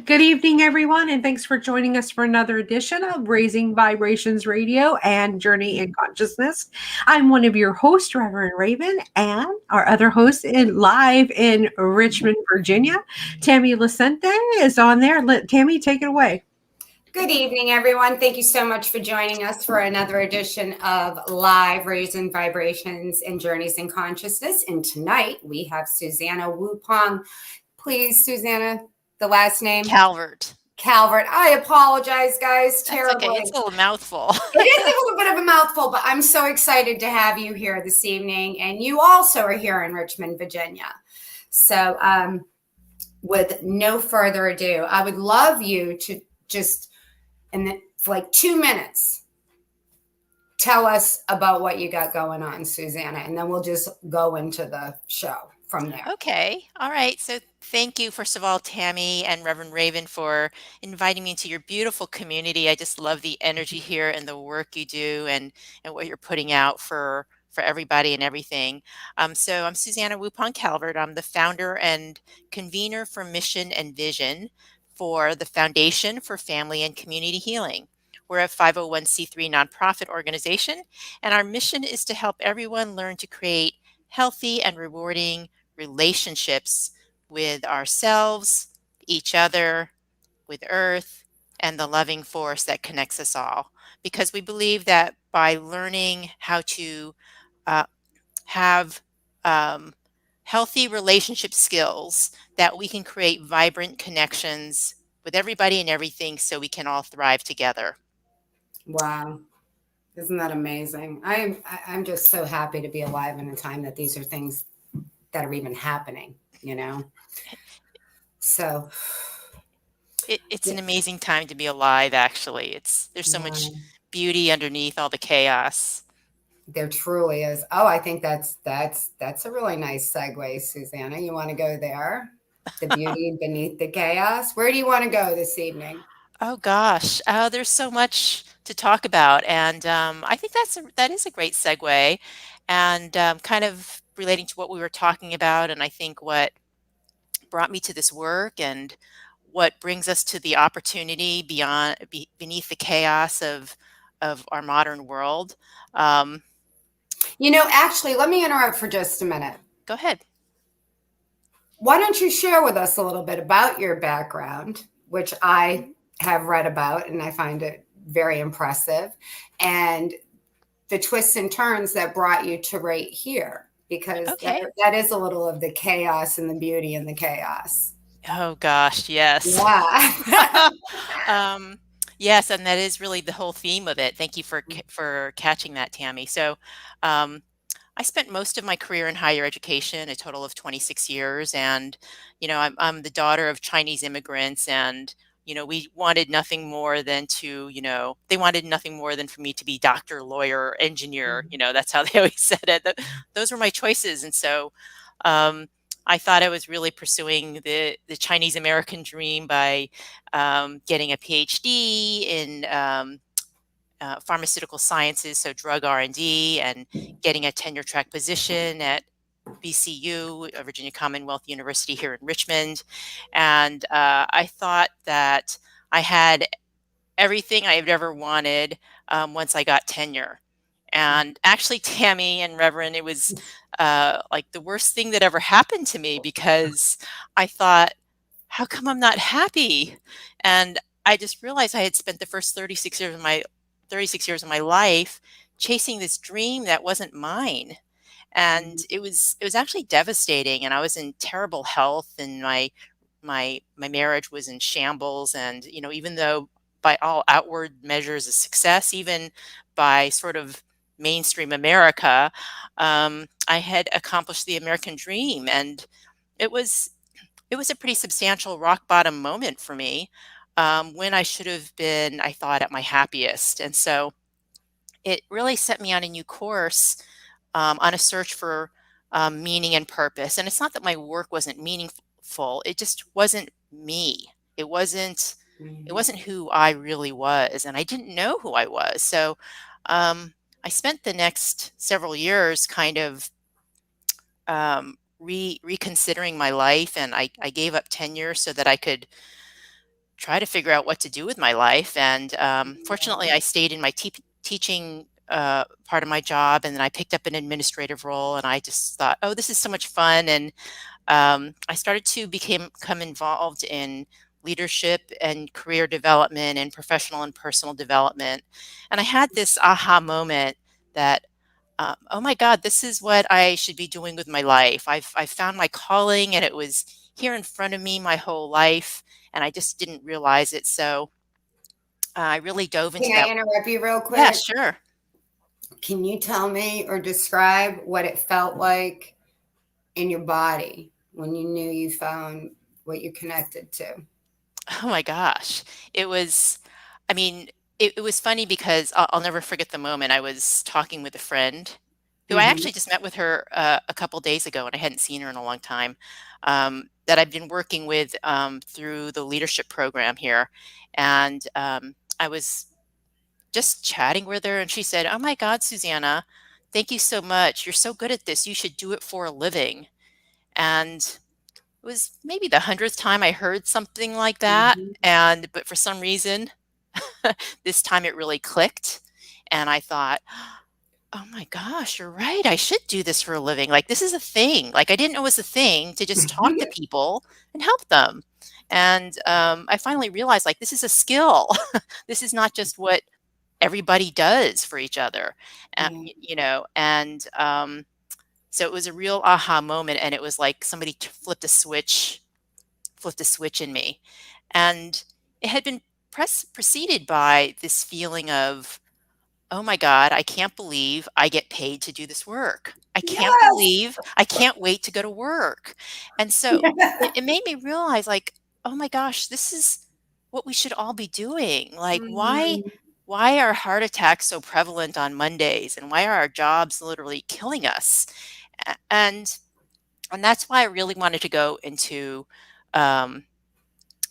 Good evening, everyone, and thanks for joining us for another edition of Raising Vibrations Radio and Journey in Consciousness. I'm one of your hosts, Reverend Raven, and our other host live in Richmond, Virginia, Tammy Lucente is on there. Tammy, take it away. Good evening, everyone. Thank you so much for joining us for another edition of Live Raising Vibrations and Journeys in Consciousness. And tonight we have Susanna Wu-Pong. Please, Susanna, the last name? Calvert. Calvert. I apologize, guys. Terribly. Okay. It's a little mouthful. It is a little bit of a mouthful, but I'm so excited to have you here this evening. And you also are here in Richmond, Virginia. So with no further ado, I would love you to just, for like 2 minutes, tell us about what you got going on, Susanna, and then we'll just go into the show from there. Okay. All right. So thank you, first of all, Tammy and Reverend Raven, for inviting me into your beautiful community. I just love the energy here and the work you do and what you're putting out for everybody and everything. So I'm Susanna Wu-Pong Calvert. I'm the founder and convener for Mission and Vision for the Foundation for Family and Community Healing. We're a 501c3 nonprofit organization, and our mission is to help everyone learn to create healthy and rewarding relationships with ourselves, each other, with Earth, and the loving force that connects us all. Because we believe that by learning how to have healthy relationship skills, that we can create vibrant connections with everybody and everything so we can all thrive together. Wow. Isn't that amazing? I'm just so happy to be alive in a time that these are things that are even happening, you know? So it's an amazing time to be alive, actually. There's so much beauty underneath all the chaos. There truly is. Oh, I think that's a really nice segue, Susanna. You want to go there? The beauty beneath the chaos. Where do you want to go this evening? Oh gosh, there's so much to talk about, and I think that is a great segue, and kind of relating to what we were talking about, and I think what brought me to this work, and what brings us to the opportunity beneath the chaos of our modern world. Actually, let me interrupt for just a minute. Go ahead. Why don't you share with us a little bit about your background, which I have read about, and I find it very impressive, and the twists and turns that brought you to right here, because that is a little of the chaos and the beauty in the chaos. Oh gosh, yes. Yeah. Yes, and that is really the whole theme of it. Thank you for catching that, Tammy. So I spent most of my career in higher education, a total of 26 years, and I'm the daughter of Chinese immigrants, and we wanted nothing more than they wanted nothing more than for me to be doctor, lawyer, engineer. That's how they always said it. Those were my choices. And so I thought I was really pursuing the Chinese American dream by getting a PhD in pharmaceutical sciences, so drug R&D, and getting a tenure track position at VCU, Virginia Commonwealth University here in Richmond. And I thought that I had everything I had ever wanted once I got tenure. And actually, Tammy and Reverend, it was like the worst thing that ever happened to me, because I thought, how come I'm not happy? And I just realized I had spent the first 36 years of my life chasing this dream that wasn't mine. And it was actually devastating, and I was in terrible health, and my marriage was in shambles. And even though by all outward measures of success, even by sort of mainstream America, I had accomplished the American dream, and it was a pretty substantial rock bottom moment for me, when I should have been, I thought, at my happiest. And so it really set me on a new course, on a search for meaning and purpose. And it's not that my work wasn't meaningful; it just wasn't me. It wasn't who I really was, and I didn't know who I was. So I spent the next several years kind of reconsidering my life, and I gave up tenure so that I could try to figure out what to do with my life. And fortunately, I stayed in my teaching part of my job, and then I picked up an administrative role, and I just thought, oh, this is so much fun. And I started to become involved in leadership and career development and professional and personal development. And I had this aha moment that, oh my God, this is what I should be doing with my life. I've found my calling, and it was here in front of me my whole life, and I just didn't realize it. So I really dove into Can that. I interrupt you real Yeah, quick? sure. Can you tell me or describe what it felt like in your body when you knew you found what you connected to? Oh my gosh. It was, I mean, it was funny because I'll never forget the moment. I was talking with a friend who I Mm-hmm. actually just met with her a couple days ago, and I hadn't seen her in a long time, that I've been working with through the leadership program here. And I was just chatting with her, and she said, "Oh my God, Susanna, thank you so much. You're so good at this. You should do it for a living." And it was maybe the 100th time I heard something like that. Mm-hmm. But for some reason, this time it really clicked. And I thought, oh my gosh, you're right. I should do this for a living. Like, this is a thing. Like, I didn't know it was a thing to just talk to people and help them. And I finally realized, like, this is a skill. This is not just what everybody does for each other, Yeah. and so it was a real aha moment, and it was like somebody flipped a switch in me. And it had been preceded by this feeling of, oh my God, I can't believe I get paid to do this work. I can't Yes. believe I can't wait to go to work. And so it made me realize, like, oh my gosh, this is what we should all be doing. Like, Mhm. why are heart attacks so prevalent on Mondays, and why are our jobs literally killing us? A- And and that's why I really wanted to go into um,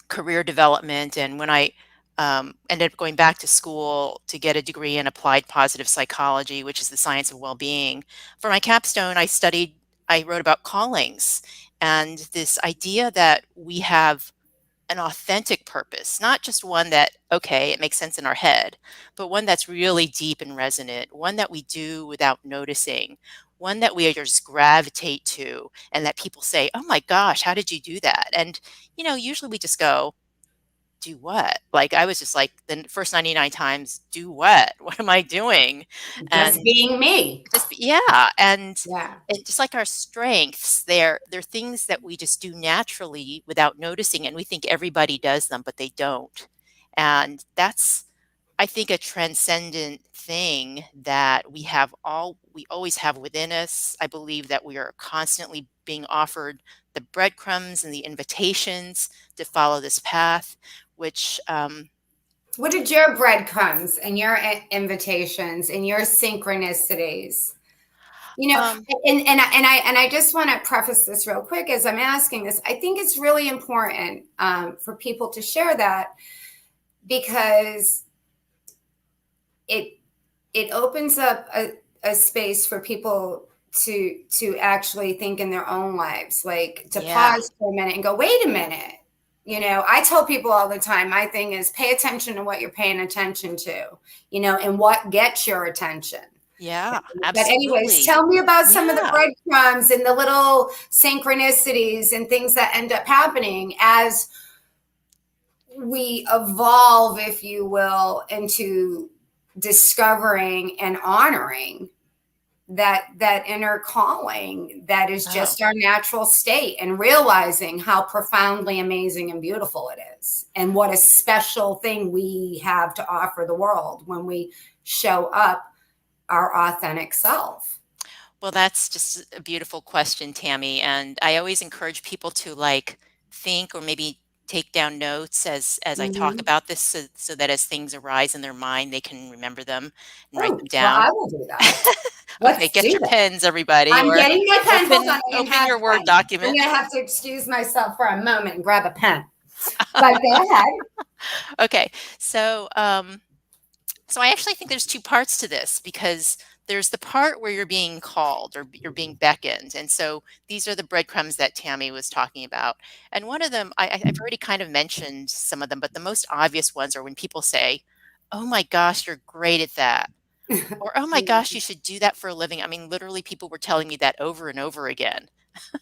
career development. And when I ended up going back to school to get a degree in applied positive psychology, which is the science of well-being, for my capstone, I wrote about callings, and this idea that we have an authentic purpose, not just one that, okay, it makes sense in our head, but one that's really deep and resonant, one that we do without noticing, one that we just gravitate to, and that people say, oh my gosh, how did you do that? And, usually we just go, do what? Like, I was just like, the first 99 times, do what? What am I doing? Just And being me. yeah, Yeah. and just like our strengths, they're things that we just do naturally without noticing, and we think everybody does them, but they don't. And that's, I think, a transcendent thing that we always have within us. I believe that we are constantly being offered the breadcrumbs and the invitations to follow this path, which What did your breadcrumbs and your invitations and your synchronicities? You know, um, and I just want to preface this real quick as I'm asking this. I think it's really important for people to share that because it it opens up a space for people to actually think in their own lives, like to yeah, pause for a minute and go, wait a minute. I tell people all the time, my thing is pay attention to what you're paying attention to, and what gets your attention. yeah, But anyways, absolutely. tell me about some of the Yeah. breadcrumbs and the little synchronicities and things that end up happening as we evolve, if you will, into discovering and honoring that inner calling that is Oh. just our natural state, and realizing how profoundly amazing and beautiful it is, and what a special thing we have to offer the world when we show up our authentic self. Well, that's just a beautiful question, Tammy. And I always encourage people to, like, think or maybe take down notes as I talk Mm-hmm. about this, so that as things arise in their mind, they can remember them and write Oh, them well, down. I will do that. Okay, Let's get do your that. pens, everybody, I'm or getting my pen. Hold on, I didn't open have your Word one. I'm document. going to have to excuse myself for a moment and grab a pen. But go ahead. Okay, so I actually think there's two parts to this, because there's the part where you're being called or you're being beckoned. And so these are the breadcrumbs that Tammy was talking about. And one of them, I've already kind of mentioned some of them, but the most obvious ones are when people say, "Oh my gosh, you're great at that." Or, "Oh my gosh, you should do that for a living." I mean, literally people were telling me that over and over again.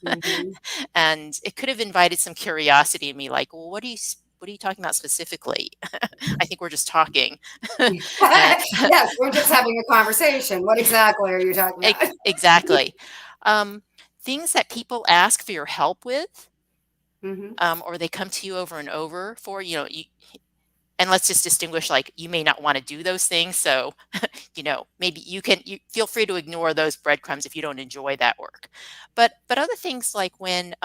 Mhm. And it could have invited some curiosity in me, like, "Well, what are you talking about specifically?" I think we're just talking. And Yes, we're just having a conversation. What exactly are you talking about? exactly. Um, things that people ask for your help with, Mhm. or they come to you over and over for, and let's just distinguish, like, you may not want to do those things. So, maybe you feel free to ignore those breadcrumbs if you don't enjoy that work. But other things like when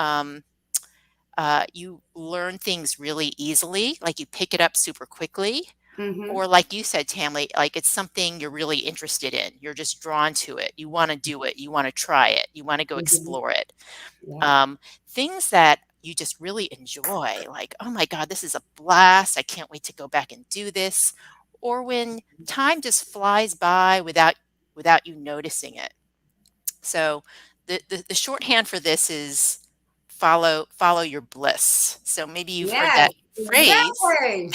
you learn things really easily, like you pick it up super quickly, Mhm. or like you said, Tammy, like it's something you're really interested in. You're just drawn to it. You want to do it. You want to try it. You want to go Mhm. explore it. Yeah. Um, things that you just really enjoy, like, "Oh my God, this is a blast. I can't wait to go back and do this." Or when time just flies by without you noticing it. So the shorthand for this is follow your bliss. So maybe you've heard Yes, that phrase. exactly.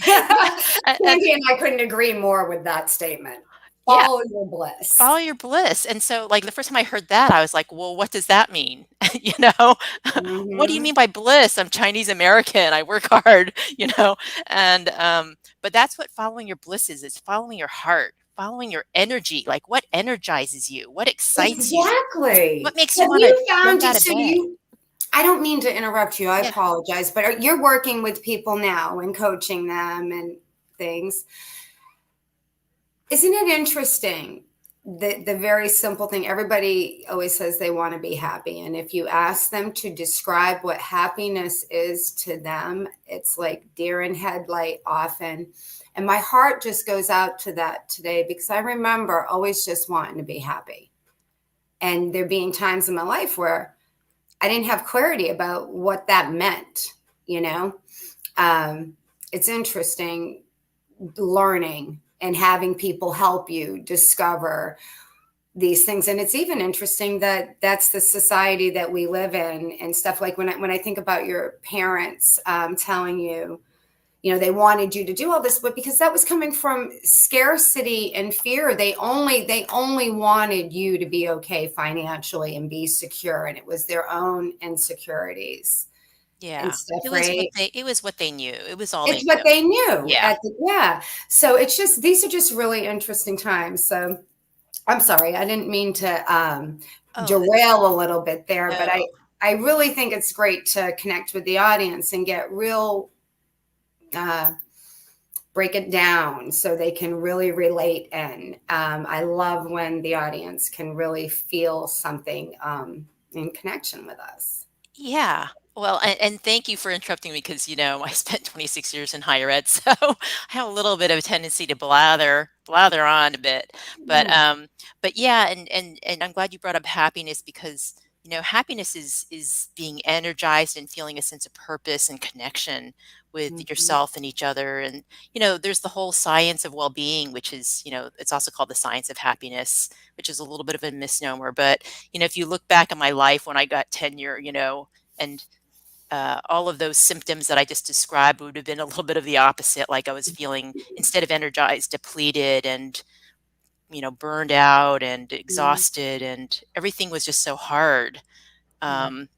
Yeah. And Sandy and I couldn't agree more with that statement. yeah, Follow your bliss. follow your bliss. And so, like, the first time I heard that, I was like, "Well, what does that mean?" You know, "What do you Mhm. mean by bliss? I'm Chinese American. I work hard," and but that's what following your bliss is. It's following your heart, following your energy. Like, what energizes you? What excites you? Exactly. What makes you Have want to you jump found out of so bed? you I don't mean to interrupt you. I Yeah. apologize, but you're working with people now and coaching them and things. Isn't it interesting? The very simple thing, everybody always says they want to be happy. And if you ask them to describe what happiness is to them, it's like deer in headlight often. And my heart just goes out to that today because I remember always just wanting to be happy. And there being times in my life where I didn't have clarity about what that meant, you know? It's interesting learning and having people help you discover these things. And it's even interesting that that's the society that we live in and stuff. Like when I think about your parents telling you, they wanted you to do all this, but because that was coming from scarcity and fear, they only wanted you to be okay financially and be secure. And it was their own insecurities and Yeah. stuff, It was what right? they knew. It was all they It's what knew. they knew Yeah. yeah. So it's just, these are just really interesting times. So I'm sorry, I didn't mean to Oh, derail a little bit there, but no. I really think it's great to connect with the audience and get real, uh, break it down so they can really relate. And I love when the audience can really feel something in connection with us. Yeah. Well, and thank you for interrupting me because, I spent 26 years in higher ed, so I have a little bit of a tendency to blather on a bit. But Yeah. yeah, and I'm glad you brought up happiness because, happiness is being energized and feeling a sense of purpose and connection with Mhm. yourself and each other. And, there's the whole science of well-being, which is, it's also called the science of happiness, which is a little bit of a misnomer. But, if you look back at my life when I got tenure, and all of those symptoms that I just described would have been a little bit of the opposite. Like I was feeling, instead of energized, depleted and, burned out and Mhm. exhausted, and everything was just so hard. Yeah. Um,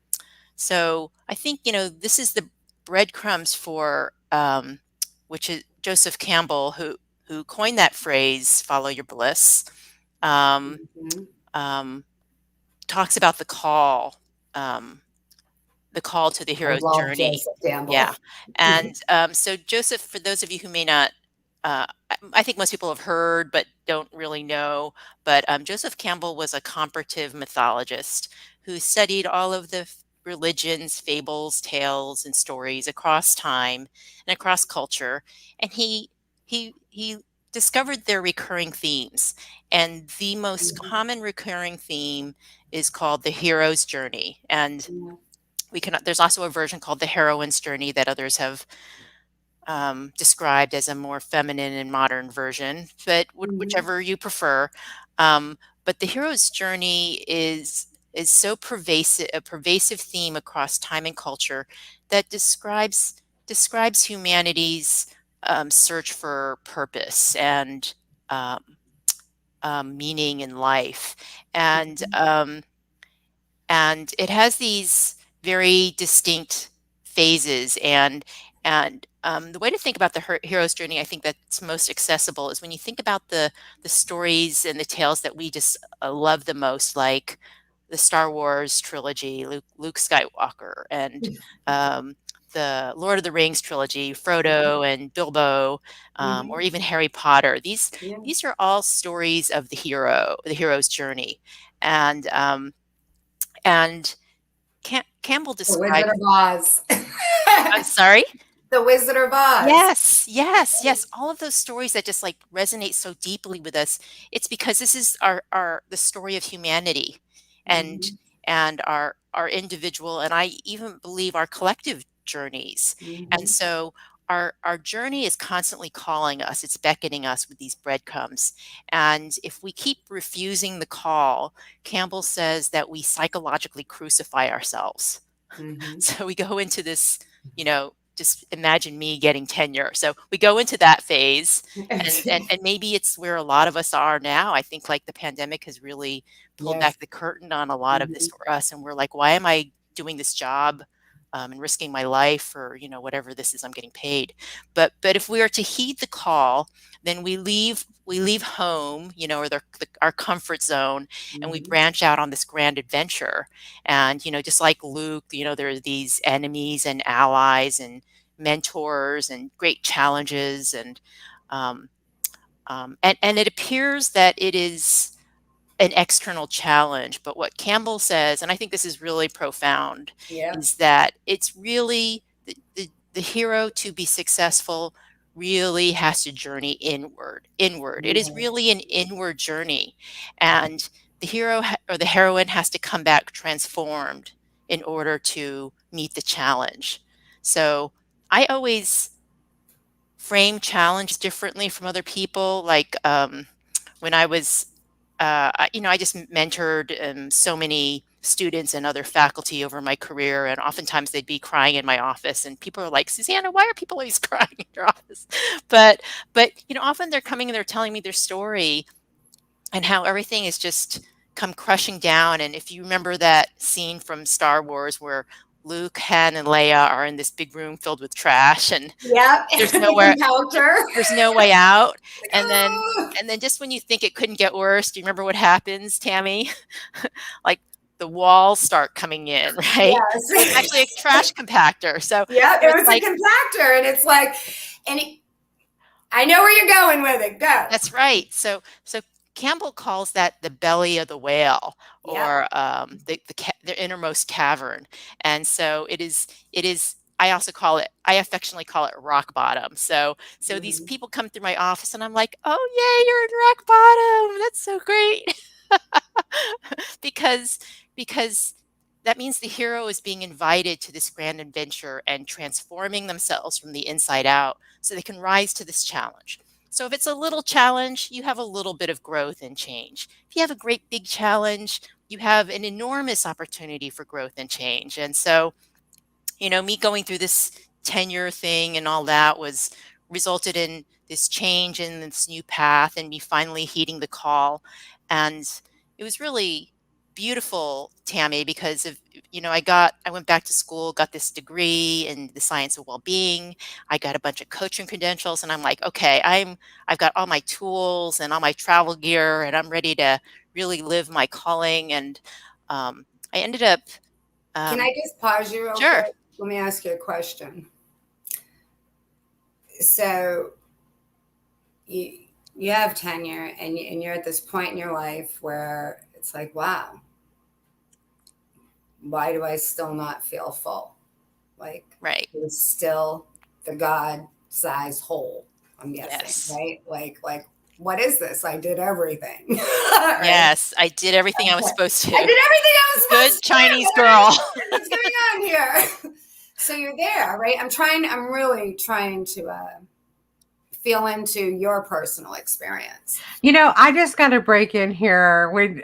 so I think, this is the breadcrumbs for, which is Joseph Campbell, who coined that phrase, follow your bliss, um, Mhm. um, talks about the call to the I hero's love journey. Joseph Campbell. Yeah. And so Joseph, for those of you who may not, I think most people have heard but don't really know, but Joseph Campbell was a comparative mythologist who studied all of the religions, fables, tales, and stories across time and across culture. And he discovered their recurring themes. And the most Mhm. common recurring theme is called the hero's journey. And Yeah. there's also a version called the heroine's journey that others have described as a more feminine and modern version, but whichever you prefer. But the hero's journey is so pervasive, a pervasive theme across time and culture that describes humanity's search for purpose and um, meaning in life, and it has these very distinct phases. And the way to think about the hero's journey, I think that's most accessible, is when you think about the stories and the tales that we just love the most, like the Star Wars trilogy, Luke Skywalker, and the Lord of the Rings trilogy, Frodo and Bilbo, or even Harry Potter. These are all stories of the hero's journey, and Campbell The Wizard describes. of Oz. I'm sorry. The Wizard of Oz. Yes. All of those stories that just like resonate so deeply with us. It's because this is the story of humanity, and our individual, and I even believe our collective journeys. And so our journey is constantly calling us. It's beckoning us with these breadcrumbs. And if we keep refusing the call, Campbell says that we psychologically crucify ourselves. So we go into this, just imagine me getting tenure. So we go into that phase, and maybe it's where a lot of us are now. I think like the pandemic has really pulled back the curtain on a lot of this for us. And we're like, why am I doing this job and risking my life for, whatever this is I'm getting paid? But if we are to heed the call, then we leave home, or our comfort zone, and we branch out on this grand adventure. And, just like Luke, there are these enemies and allies and mentors and great challenges. And it appears that it is an external challenge. But what Campbell says, and I think this is really profound, is that it's really the hero, to be successful, really has to journey inward. It is really an inward journey. And the hero or the heroine has to come back transformed in order to meet the challenge. So I always frame challenge differently from other people. Like when I was, I just mentored so many students and other faculty over my career, and oftentimes they'd be crying in my office, and people are like, Susanna, why are people always crying in your office? But often they're coming and they're telling me their story and how everything is just come crushing down. And if you remember that scene from Star Wars where Luke, Han, and Leia are in this big room filled with trash, and there's nowhere, there's no way out. And then just when you think it couldn't get worse, do you remember what happens, Tammy? Like the walls start coming in, right? Yes. So it's actually a trash compactor. So it was like a compactor, and it's like, I know where you're going with it. Go. That's right. So Campbell calls that the belly of the whale, or the innermost cavern. And so it is. I affectionately call it rock bottom. So these people come through my office, and I'm like, oh yay, you're in rock bottom. That's so great. because that means the hero is being invited to this grand adventure and transforming themselves from the inside out so they can rise to this challenge. So if it's a little challenge, you have a little bit of growth and change. If you have a great big challenge, you have an enormous opportunity for growth and change. And so, me going through this tenure thing and all that resulted in this change in this new path, and me finally heeding the call. And it was really beautiful, Tammy, because of, I went back to school, got this degree in the science of well-being. I got a bunch of coaching credentials, and I'm like, okay, I've got all my tools and all my travel gear, and I'm ready to really live my calling. And I ended up. Can I just pause you real quick? Let me ask you a question. So you have tenure, and you're at this point in your life where it's like, wow, why do I still not feel full? Like, it's still the God-sized hole, I'm guessing, right? Like, what is this? I did everything. Right? Yes, I did everything I was supposed to. I did everything I was supposed to. Good Chinese girl. What's going on here? So you're there, right? I'm really trying to feel into your personal experience. I just got to break in here with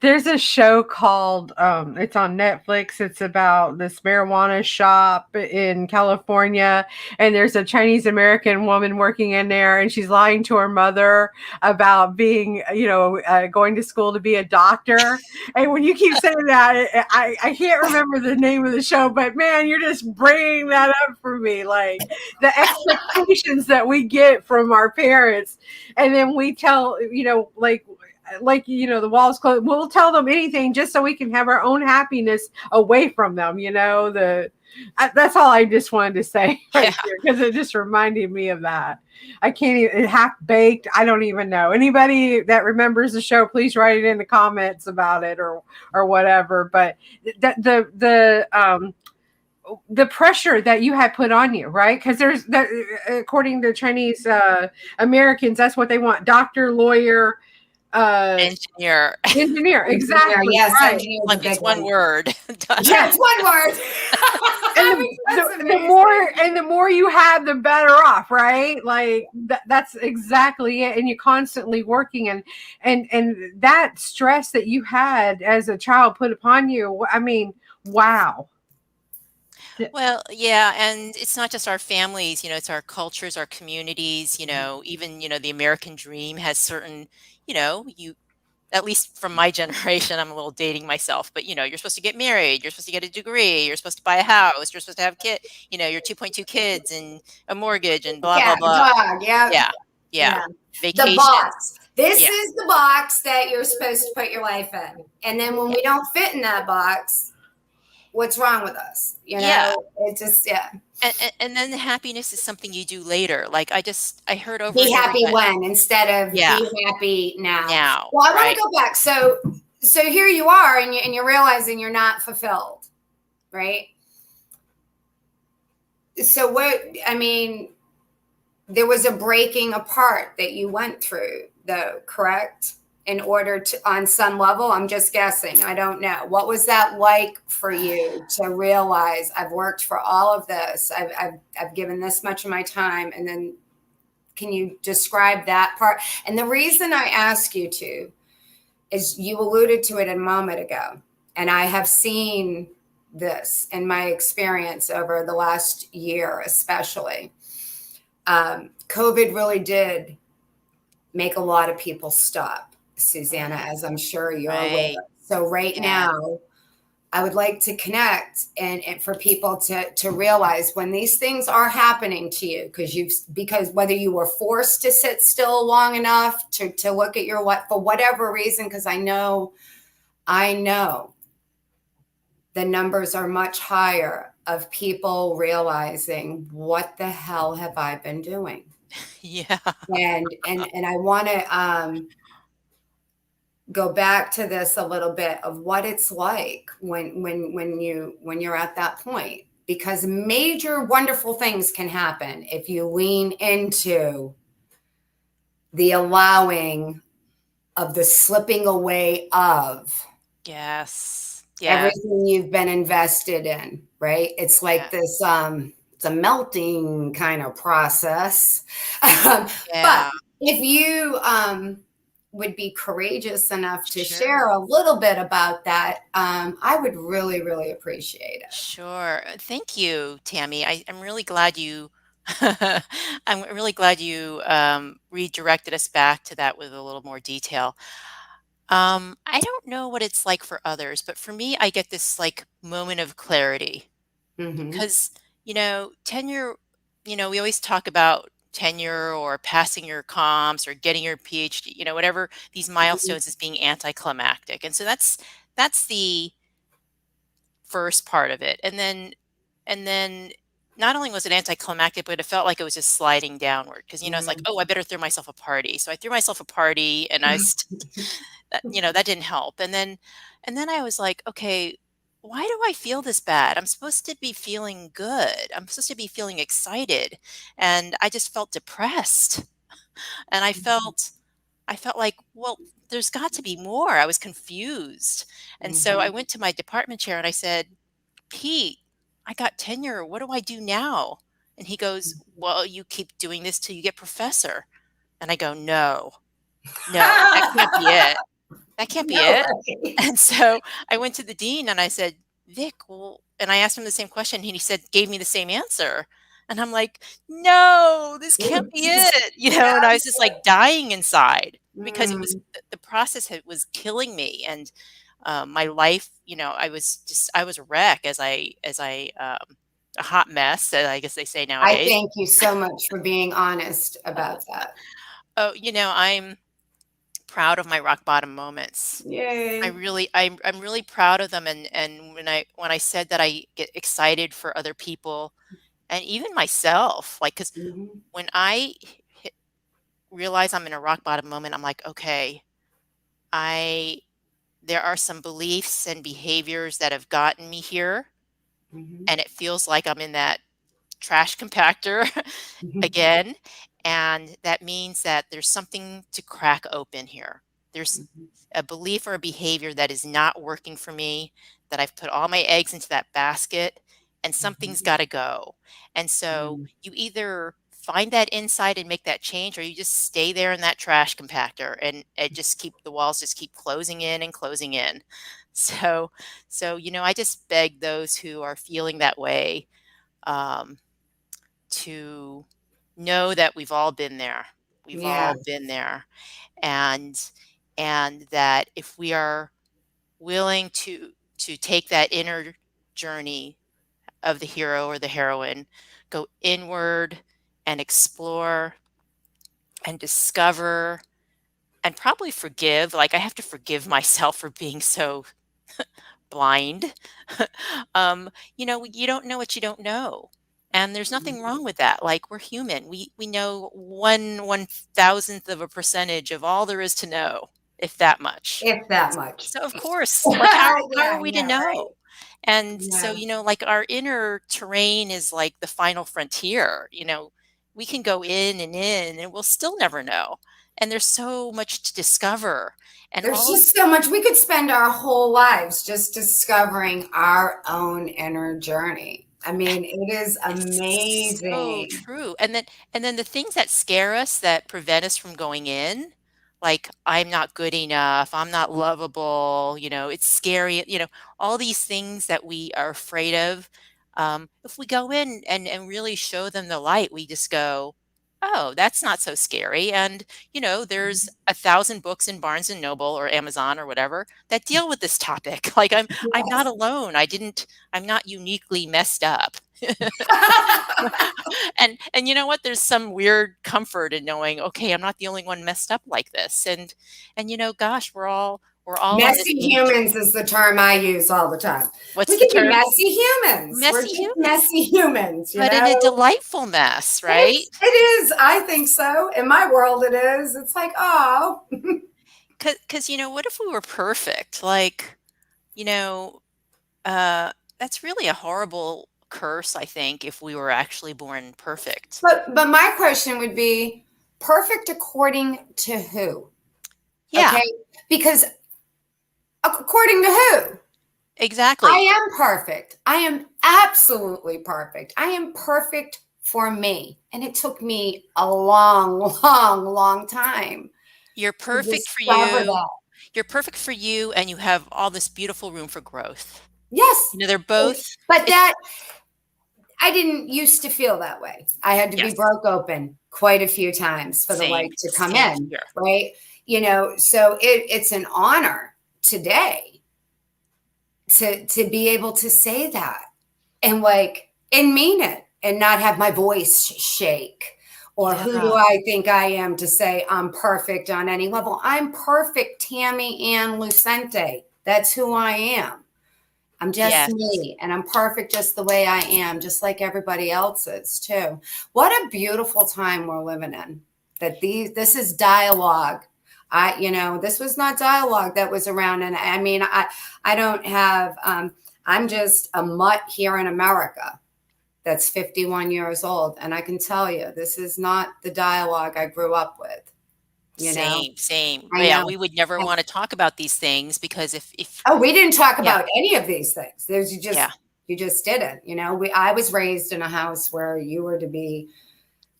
there's a show called it's on Netflix. It's about this marijuana shop in California, and there's a Chinese American woman working in there, and she's lying to her mother about being, going to school to be a doctor. And when you keep saying that, I can't remember the name of the show, but man, you're just bringing that up for me. Like the expectations that we get from our parents, and then we tell, the walls closed. We'll tell them anything just so we can have our own happiness away from them. That's all I just wanted to say right here, because it just reminded me of that. I can't even, half baked. I don't even know. Anybody that remembers the show, please write it in the comments about it or whatever. But the pressure that you had put on you, right? Because there's that, according to Chinese Americans, that's what they want: doctor, lawyer, engineer. Exactly. Yes, right. engineer. Like it's one word. Yeah, it's one word. And the more you have, the better off, right? Like that's exactly it. And you're constantly working, and that stress that you had as a child put upon you. I mean, wow. Well, yeah, and it's not just our families, it's our cultures, our communities, even, the American dream has certain, you at least from my generation, I'm a little dating myself, but you're supposed to get married, you're supposed to get a degree, you're supposed to buy a house, you're supposed to have your 2.2 kids and a mortgage and blah blah Cat, blah. dog, yeah. Yeah. The Vacation. box. This Yeah. is the box that you're supposed to put your life in. And then when we don't fit in that box, what's wrong with us? It just, And then the happiness is something you do later. Like I heard over be and over happy again. when instead of Yeah. be happy now. Now, Well, I want right. to go back. So here you are, and you're realizing you're not fulfilled, right? So there was a breaking apart that you went through, though, correct? In order to, on some level, I'm just guessing, I don't know. What was that like for you to realize I've worked for all of this, I've given this much of my time, and then can you describe that part? And the reason I ask you to is you alluded to it a moment ago, and I have seen this in my experience over the last year, especially. COVID really did make a lot of people stop, Susanna, as I'm sure you're aware. So right now, I would like to connect and for people to realize when these things are happening to you, because whether you were forced to sit still long enough to look at your what for whatever reason, because I know the numbers are much higher of people realizing, what the hell have I been doing? Yeah. And I want to go back to this a little bit of what it's like when you're at that point, because major wonderful things can happen if you lean into the allowing of the slipping away of everything you've been invested in, right? It's like this it's a melting kind of process. But if you would be courageous enough to share a little bit about that, I would really, really appreciate it. Sure. Thank you, Tammy. I'm really glad you redirected us back to that with a little more detail. I don't know what it's like for others, but for me, I get this like moment of clarity because, tenure, we always talk about tenure or passing your comps or getting your PhD, whatever these milestones as being anticlimactic. And so that's the first part of it. And then not only was it anticlimactic, but it felt like it was just sliding downward because, it's like, oh, I better throw myself a party. So I threw myself a party and that didn't help. And then I was like, okay, why do I feel this bad? I'm supposed to be feeling good. I'm supposed to be feeling excited. And I just felt depressed. And I felt like, well, there's got to be more. I was confused. And so I went to my department chair and I said, Pete, I got tenure. What do I do now? And he goes, well, you keep doing this till you get professor. And I go, no, that can't be it. That can't be No it. way. And so I went to the dean and I said, Vic, well, and I asked him the same question. And he said, gave me the same answer. And I'm like, no, this can't be it. And I was just like dying inside because it was Mm, the process was killing me. And my life, I was a wreck a hot mess, I guess they say I nowadays. thank you so much for being honest about that. Oh, I'm proud of my rock bottom moments. Yay. I'm really proud of them. And when I said that I get excited for other people and even myself, like, because Mhm, when I realize I'm in a rock bottom moment, I'm like, okay, I there are some beliefs and behaviors that have gotten me here, mhm, and it feels like I'm in that trash compactor mhm, again. And that means that there's something to crack open here. There's mhm, a belief or a behavior that is not working for me, that I've put all my eggs into that basket, and something's mhm, got to go. And so mm. you either find that insight and make that change, or you just stay there in that trash compactor and the walls just keep closing in and closing in. So, I just beg those who are feeling that way, um, to know that we've all been there. We've Yeah, all been there. And that if we are willing to take that inner journey of the hero or the heroine, go inward and explore and discover and probably forgive. Like, I have to forgive myself for being so blind. You don't know what you don't know. And there's nothing mhm. wrong with that. Like, we're human. We know one thousandth of a percentage of all there is to know, if that much. If that much. So of course, like, how Yeah, are we to yeah, right. know? And so, Yeah. like, our inner terrain is like the final frontier. We can go in and we'll still never know. And there's so much to discover. And There's all of just so much. We could spend our whole lives just discovering our own inner journey. I mean, it is It's so amazing. true. And then the things that scare us, that prevent us from going in, like, I'm not good enough, I'm not lovable, it's scary, all these things that we are afraid of. If we go in and really show them the light, we just go, oh, that's not so scary. And there's 1,000 books in Barnes and Noble or Amazon or whatever that deal with this topic. Like, I'm not Yes. alone. I'm not uniquely messed up. And you know what? There's some weird comfort in knowing, okay, I'm not the only one messed up like this. And gosh, we're all on this Messy same journey. humans is the term I use all the time. We What's the can be term? messy humans. We're Messy just humans, messy humans, you but in know? a delightful mess, right? It is. I think so. In my world, it is. It's like, oh, Because what if we were perfect? Like, you know, uh, that's really a horrible curse, I think, if we were actually born perfect. but my question would be perfect according to who? Yeah, Okay. Because according to who? I exactly. am perfect. I am absolutely perfect. I am perfect for me. And it took me a long, long, long time You're to perfect for discover you. that. You're perfect for you, and you have all this beautiful room for growth. Yes. They're both. But It's that I didn't used to feel that way. I had to be yes, broke open quite a few times for the same, light to come same in, here. right? So it's an honor today to be able to say that and mean it and not have my voice shake. Or who do Yeah. I think I am to say I'm perfect on any level? I'm perfect, Tammy Ann Lucente. That's who I am. I'm just Yes. me and I'm perfect just the way I am, just like everybody else is too. What a beautiful time we're living in. This is dialogue. This was not dialogue that was around. And I mean, I don't have, I'm just a mutt here in America that's 51 years old. And I can tell you, this is not the dialogue I grew up with. You know, Same, same. I Yeah, know. we would never want to talk about these things because if Oh, we didn't talk yeah, about any of these things. There's just yeah, You just didn't. You know, I was raised in a house where you were to be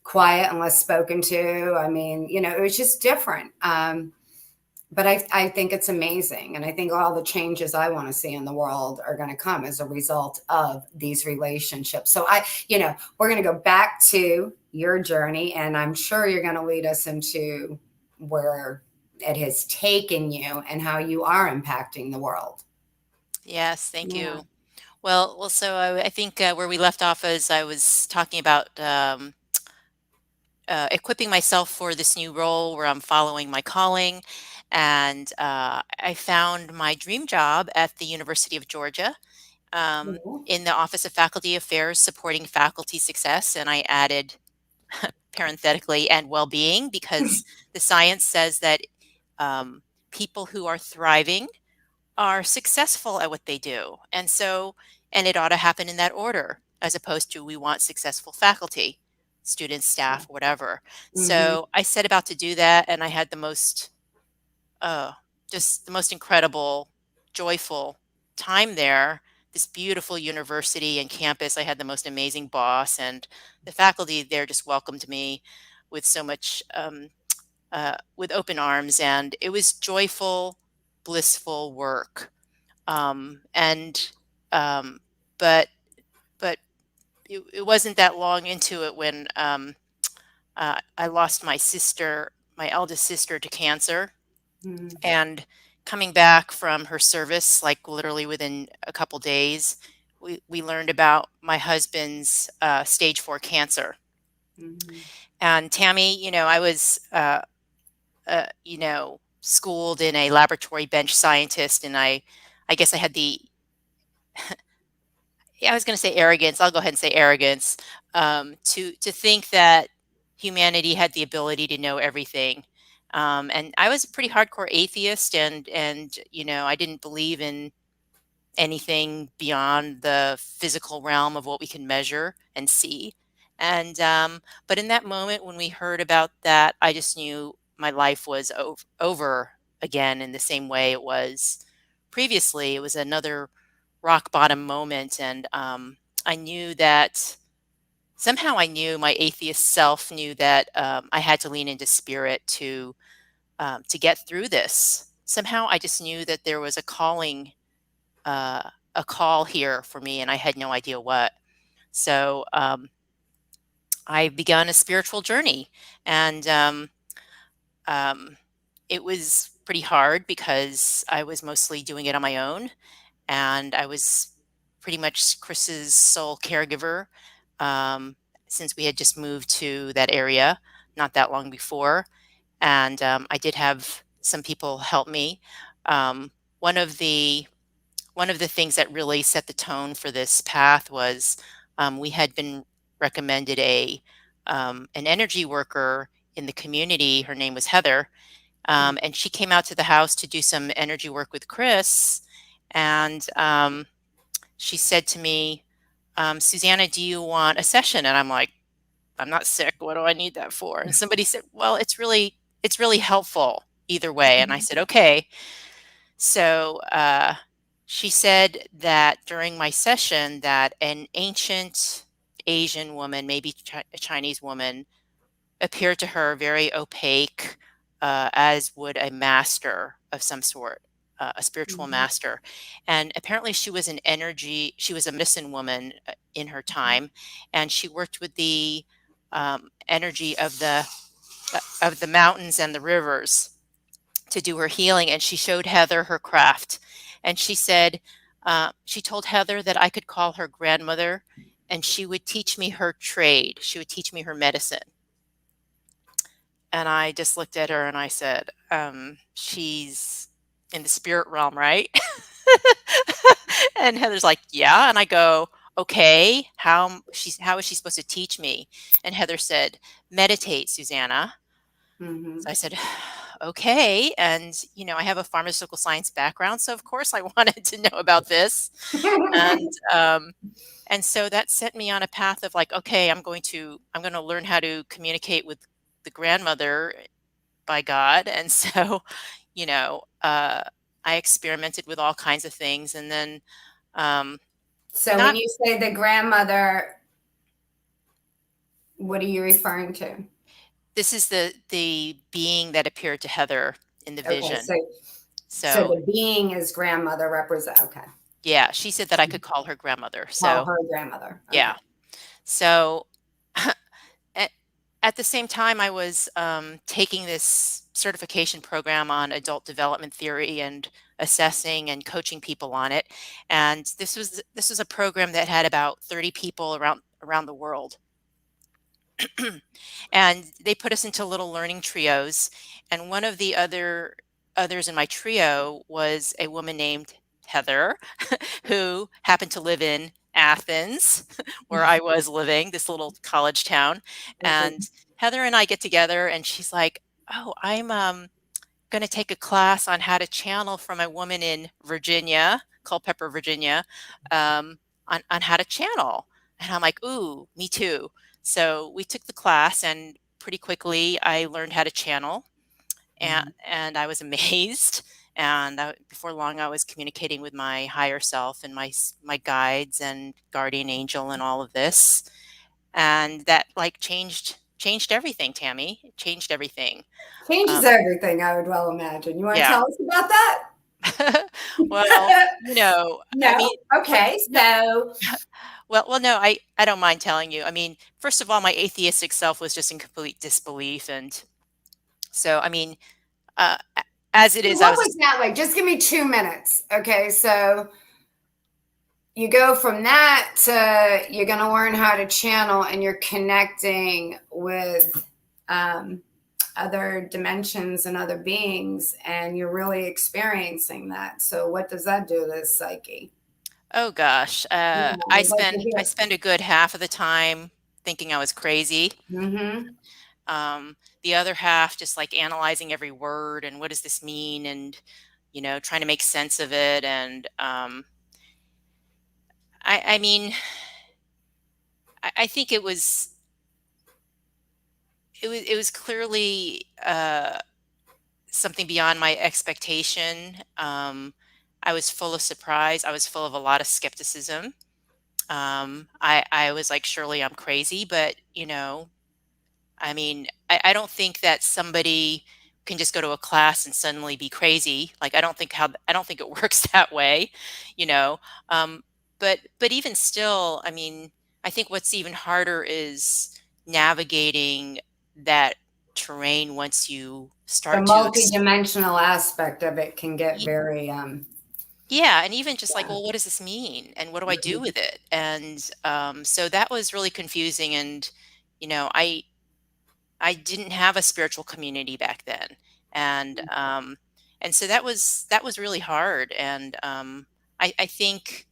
quiet unless spoken to. I mean, you know, it was just different. But I think it's amazing. And I think all the changes I want to see in the world are going to come as a result of these relationships. So we're going to go back to your journey, and I'm sure you're going to lead us into where it has taken you and how you are impacting the world. Yes, thank Yeah. you. Well, so I think where we left off is I was talking about equipping myself for this new role where I'm following my calling. And I found my dream job at the University of Georgia Cool. in the Office of Faculty Affairs, supporting faculty success. And I added parenthetically, and well-being, because the science says that um, people who are thriving are successful at what they do. And it ought to happen in that order, as opposed to we want successful faculty, students, staff, whatever. Mm-hmm. So I set about to do that, and I had uh, just the most incredible, joyful time there. This beautiful university and campus. I had the most amazing boss, and the faculty there just welcomed me with so much, with open arms, and it was joyful, blissful work. And but but it wasn't that long into it when I lost my sister, my eldest sister, to cancer. Mm-hmm. And coming back from her service, like literally within a couple days, we learned about my husband's stage 4 cancer. Mm-hmm. And Tammy, I was, schooled in a laboratory bench scientist, and I guess I had I was going to say arrogance. I'll go ahead and say arrogance, to think that humanity had the ability to know everything. And I was a pretty hardcore atheist, and I didn't believe in anything beyond the physical realm of what we can measure and see. And but in that moment when we heard about that, I just knew my life was over again in the same way it was previously. It was another rock bottom moment, and I knew that somehow I knew my atheist self knew that I had to lean into spirit to get through this. Somehow I just knew that there was a calling, a call here for me, and I had no idea what. So I begun a spiritual journey, and um, it was pretty hard because I was mostly doing it on my own, and I was pretty much Chris's sole caregiver, um, since we had just moved to that area not that long before. And I did have some people help me. Um, one of the one of the things that really set the tone for this path was we had been recommended an energy worker in the community. Her name was Heather, and she came out to the house to do some energy work with Chris. And she said to me, Susanna, do you want a session? And I'm like, I'm not sick. What do I need that for? And somebody said, well, it's really helpful either way. And I said, okay. So she said that during my session that an ancient Asian woman, maybe a Chinese woman, appeared to her very opaque, as would a master of some sort, a spiritual Mm-hmm. master. And apparently she was she was a medicine woman in her time, and she worked with the energy of the mountains and the rivers to do her healing. And she showed Heather her craft. And she said, she told Heather that I could call her grandmother, and she would teach me her trade. She would teach me her medicine. And I just looked at her and I said, she's in the spirit realm, right? And Heather's like, yeah. And I go, okay, how is she supposed to teach me? And Heather said, meditate, Susanna. Mm-hmm. So I said, okay. And, I have a pharmaceutical science background. So of course I wanted to know about this. And, and so that set me on a path of like, okay, I'm going to learn how to communicate with the grandmother by God. And so, you know, uh, I experimented with all kinds of things. And then, um, So when Not you say the grandmother, what are you referring to? This is the being that appeared to Heather in the Okay, vision. so So the being is grandmother represent. Okay, yeah, she said that I could call her grandmother. call So her grandmother. Okay. yeah. So at, at the same time, I was taking this certification program on adult development theory and assessing and coaching people on it. And this was a program that had about 30 people around the world. And they put us into little learning trios. And one of the others in my trio was a woman named Heather, who happened to live in Athens, where I was living, this little college town. And Mhm. Heather and I get together, and she's like, "Oh, I'm going to take a class on how to channel from a woman in Virginia, Culpeper, Virginia, on how to channel." And I'm like, "Ooh, me too." So we took the class, and pretty quickly I learned how to channel, and I was amazed. And before long, I was communicating with my higher self and my guides and guardian angel and all of this, and that like changed everything. Tammy, it changed everything. Changes Um, everything, I would well imagine. You want to yeah. tell us about that? Well, I No? mean, Okay, no, so no, I don't mind telling you. I mean, first of all, my atheistic self was just in complete disbelief, and so I mean, as it is, I what was was that like? Just give me 2 minutes. Okay, so you go from that to you're going to learn how to channel and you're connecting with um, other dimensions and other beings, and you're really experiencing that. So, what does that do to the psyche? oh gosh, Yeah, I would like to I hear. spent a good half of the time thinking I was crazy. Mm-hmm. The other half just like analyzing every word and what does this mean, and trying to make sense of it. And I mean, I think it was clearly something beyond my expectation. I was full of surprise. I was full of a lot of skepticism. I was like, surely I'm crazy, but I mean, I don't think that somebody can just go to a class and suddenly be crazy. Like, I don't think it works that way, you know. Um, but even still, I mean, I think what's even harder is navigating that terrain once you The start to multidimensional aspect of it can get y- very, yeah, and even just like, yeah. well, what does this mean, and what do I do Mhm. with it? And so that was really confusing, and you know, I didn't have a spiritual community back then, and so that was really hard, and I think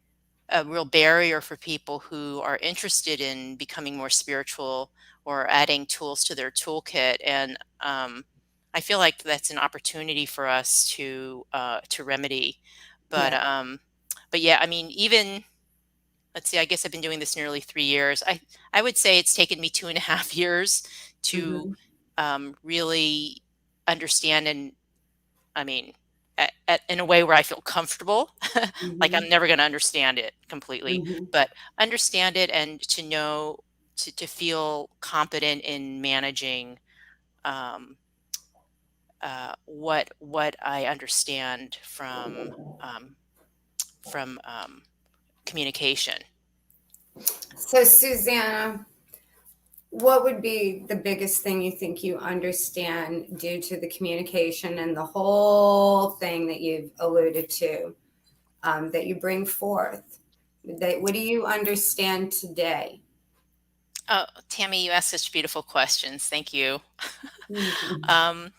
a real barrier for people who are interested in becoming more spiritual or adding tools to their toolkit, and I feel like that's an opportunity for us to remedy, but Yeah. yeah, I mean, even let's see, I guess I've been doing this nearly 3 years. I would say it's taken me 2.5 years to Hmm. really understand, and I mean, in a way where I feel comfortable. Like Hmm. I'm never going to understand it completely, Hmm. but understand it and to know to feel competent in managing um, what I understand um, from communication. So, Susanna, what would be the biggest thing you think you understand due to the communication and the whole thing that you've alluded to, that you bring forth? What do you understand today? Oh, Tammy, you asked such beautiful questions. Thank you. Mhm. Um,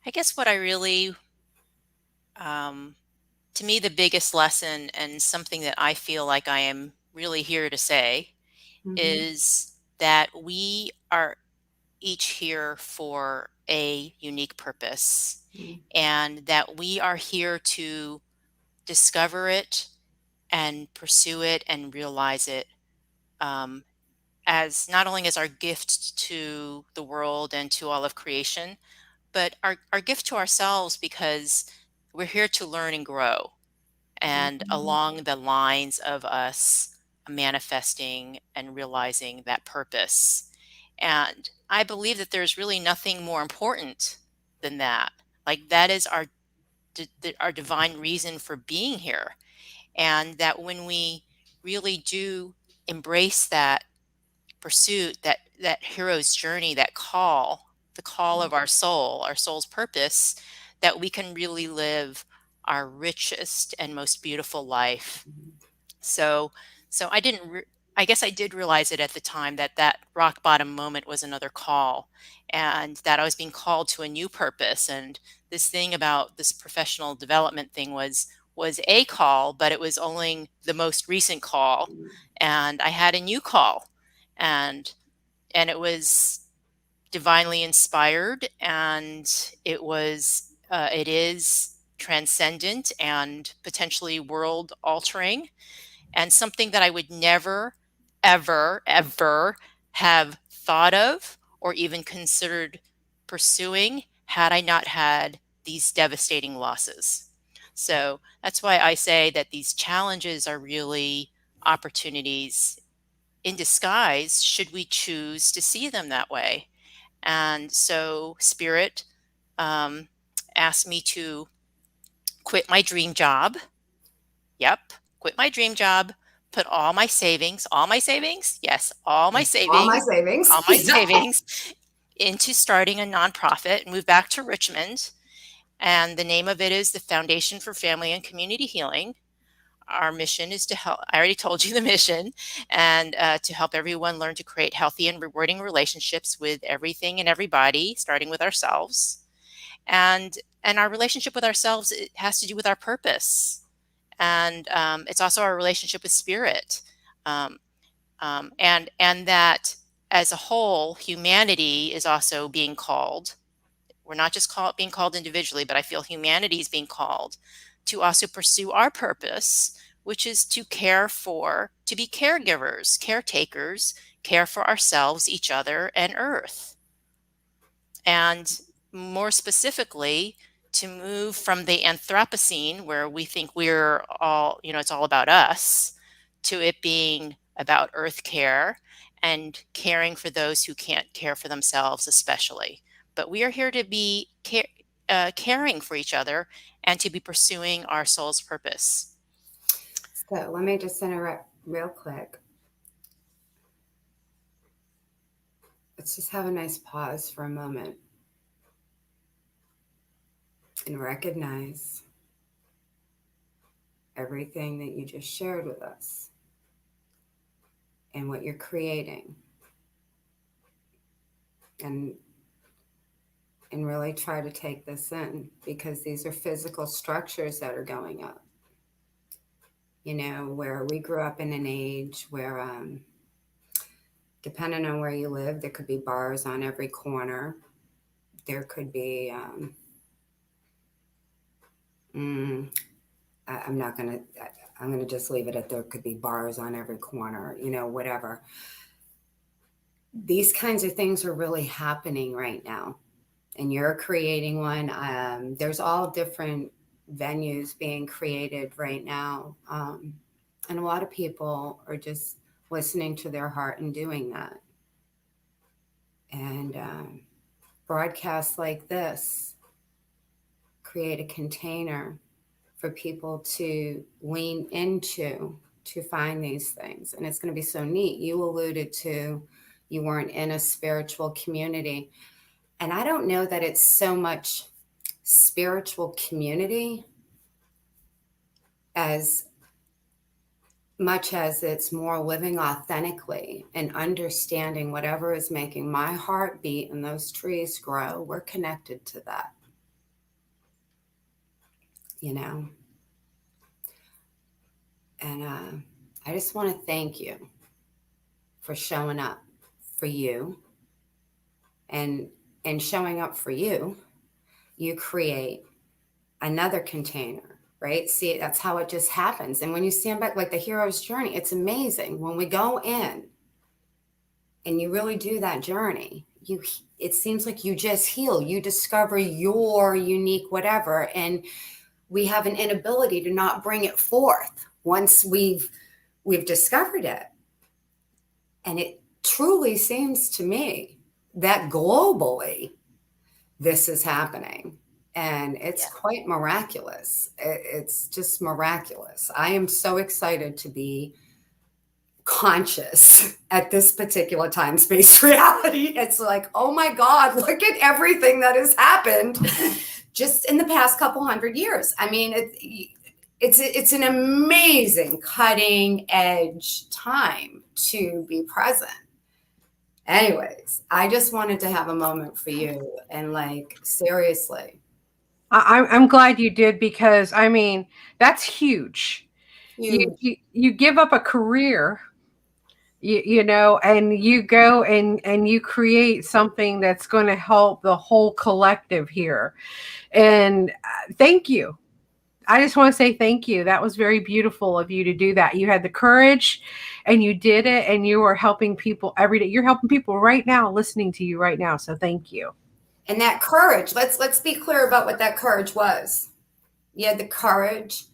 I guess what I really, um, to me, the biggest lesson and something that I feel like I am really here to say Mhm. is that we are each here for a unique purpose, and that we are here to discover it and pursue it and realize it, um, as not only as our gift to the world and to all of creation, but our gift to ourselves, because we're here to learn and grow. and along the lines of us manifesting and realizing that purpose. And I believe that there's really nothing more important than that. Like that is our divine reason for being here. And that when we really do embrace that pursuit, that hero's journey, that call, the call of our soul's purpose, that we can really live our richest and most beautiful life. So, so I guess I did realize it at the time that that rock bottom moment was another call, and that I was being called to a new purpose. And this thing about this professional development thing was a call, but it was only the most recent call, and I had a new call, and it was divinely inspired, and it is transcendent and potentially world altering, and something that I would never, ever, ever have thought of or even considered pursuing had I not had these devastating losses. So that's why I say that these challenges are really opportunities in disguise, should we choose to see them that way. And so Spirit asked me to quit my dream job. Yep, quit my dream job, put all my savings, yes, all my All my savings, savings. all my savings into starting a nonprofit and move back to Richmond. And the name of it is the Foundation for Family and Community Healing. Our mission is to help, I already told you the mission, and to help everyone learn to create healthy and rewarding relationships with everything and everybody, starting with ourselves. And our relationship with ourselves, it has to do with our purpose. And it's also our relationship with spirit. And that as a whole, humanity is also being called. We're not just being called individually, but I feel humanity is being called to also pursue our purpose, which is to to be caregivers, caretakers, care for ourselves, each other, and Earth. And more specifically, to move from the Anthropocene, where we think we're all, it's all about us, to it being about Earth care and caring for those who can't care for themselves, especially. But we are here to be caring for each other and to be pursuing our soul's purpose. So let me just interrupt real quick. Let's just have a nice pause for a moment and recognize everything that you just shared with us and what you're creating. And really try to take this in, because these are physical structures that are going up. Where we grew up in an age where, depending on where you live, there could be bars on every corner. There could be, I'm going to just leave it at there could be bars on every corner, whatever. These kinds of things are really happening right now. And you're creating one. There's all different venues being created right now. And a lot of people are just listening to their heart and doing that. And broadcasts like this create a container for people to lean into to find these things. And it's going to be so neat. You alluded to you weren't in a spiritual community. And I don't know that it's so much spiritual community as much as it's more living authentically and understanding whatever is making my heart beat and those trees grow. We're connected to that, And I just want to thank you for showing up for you. And showing up for you, you create another container, right? See, that's how it just happens. And when you stand back, like the hero's journey, it's amazing. When we go in and you really do that journey, it seems like you just heal. You discover your unique whatever. And we have an inability to not bring it forth once we've discovered it. And it truly seems to me that globally this is happening. And it's quite miraculous. It's just miraculous. I am so excited to be conscious at this particular time space reality. It's like, oh my God, look at everything that has happened just in the past couple hundred years. I mean, it's an amazing cutting edge time to be present. Anyways, I just wanted to have a moment for you and like, seriously. I'm glad you did, because I mean, that's huge. You give up a career, you know, and you go and you create something that's going to help the whole collective here. And thank you. I just want to say thank you. That was very beautiful of you to do that. You had the courage and you did it, and you are helping people every day. You're helping people right now, listening to you right now. So thank you. And that courage, let's be clear about what that courage was. You had the courage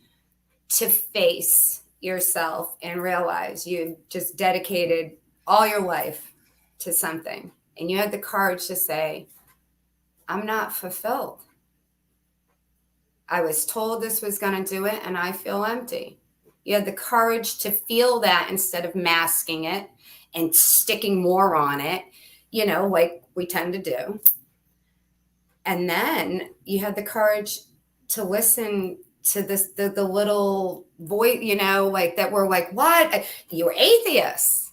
to face yourself and realize you just dedicated all your life to something. And you had the courage to say, I'm not fulfilled. I was told this was going to do it, and I feel empty. You had the courage to feel that instead of masking it and sticking more on it, you know, like we tend to do. And then you had the courage to listen to the little voice, you know, like that were like, what? You were atheists.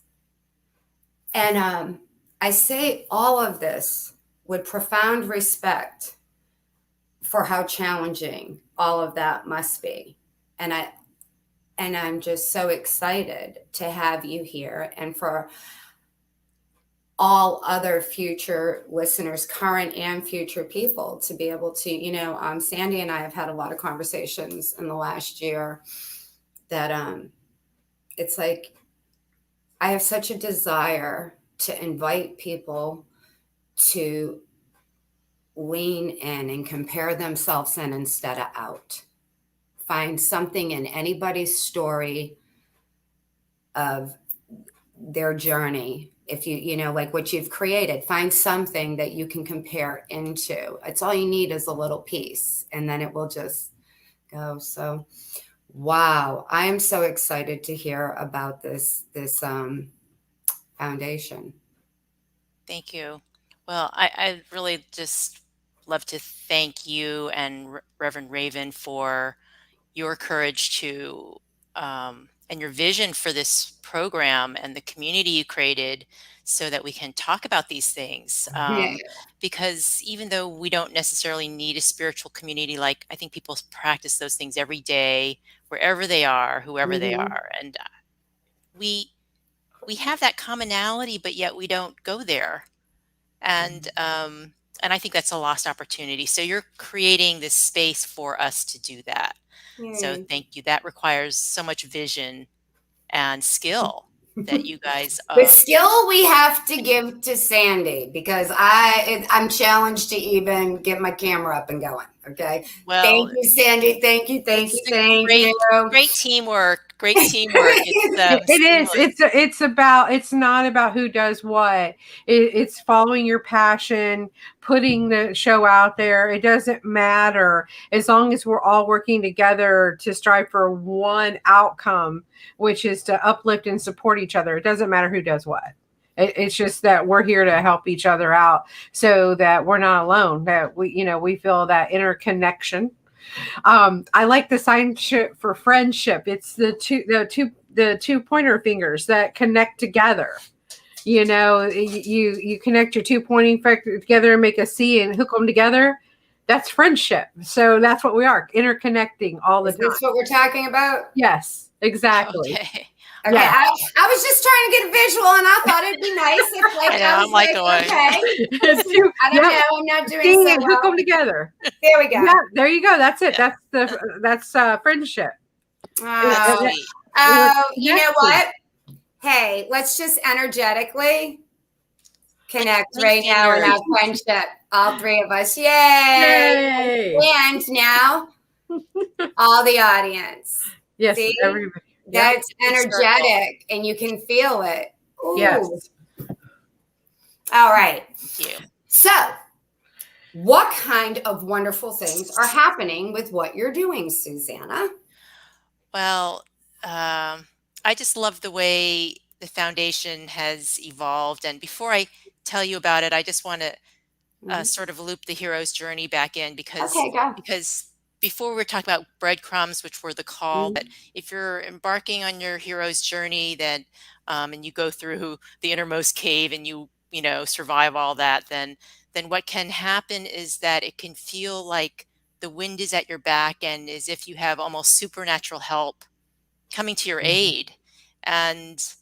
And I say all of this with profound respect for how challenging all of that must be. And I'm just so excited to have you here, and for all other future listeners, current and future people, to be able to, you know, Sandy and I have had a lot of conversations in the last year that it's like I have such a desire to invite people to lean in and compare themselves in instead of out. Find something in anybody's story of their journey. If you know, like what you've created, find something that you can compare into. It's all you need is a little piece, and then it will just go. So, wow, I am so excited to hear about this foundation. Thank you. Well, I really just love to thank you and Reverend Raven for your courage to and your vision for this program and the community you created so that we can talk about these things. Because even though we don't necessarily need a spiritual community, like I think people practice those things every day, wherever they are, whoever they are. And we have that commonality, but yet we don't go there. And I think that's a lost opportunity. So you're creating this space for us to do that. So thank you. That requires so much vision and skill that you guys. The skill we have to give to Sandy, because I'm challenged to even get my camera up and going. Okay. Well, thank you, Sandy. Thank you. Thank you. Great teamwork. Great teamwork. It's not about who does what. It's following your passion, putting the show out there. It doesn't matter, as long as we're all working together to strive for one outcome, which is to uplift and support each other. It doesn't matter who does what. It's just that we're here to help each other out, so that we're not alone, that we feel that interconnection. I like the sign for friendship. It's the two pointer fingers that connect together. You know, you connect your two pointing fingers together and make a C and hook them together. That's friendship. So that's what we are, interconnecting all the time. Is this what we're talking about? Yes, exactly. Okay. Okay, yeah. I was just trying to get a visual, and I thought it'd be nice if, like, I was like, okay. I don't know. I'm not doing so well. Hook them together. There we go. Yeah, there you go. That's it. Yeah. That's friendship. Oh, you know what? Hey, let's just energetically connect right now in our friendship. All three of us. Yay! And now All the audience. Yes, See? everybody. Yep. That's energetic and you can feel it. Ooh. Yes. All right. Thank you. So, what kind of wonderful things are happening with what you're doing, Susanna? Well, I just love the way the foundation has evolved. And before I tell you about it, I just want to sort of loop the hero's journey back in Okay, go. because before we were talking about breadcrumbs, which were the call, that if you're embarking on your hero's journey, then and you go through the innermost cave and you know survive all that, then what can happen is that it can feel like the wind is at your back and as if you have almost supernatural help coming to your aid, and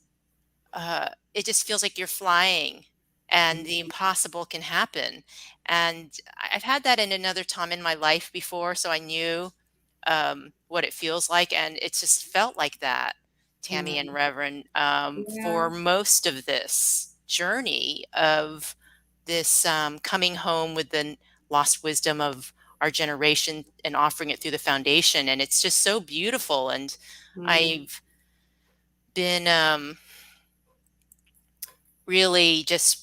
it just feels like you're flying and the impossible can happen. And I've had that in another time in my life before, so I knew what it feels like. And it just felt like that, Tammy and Reverend, for most of this journey of this coming home with the lost wisdom of our generation and offering it through the foundation. And it's just so beautiful. And I've been really just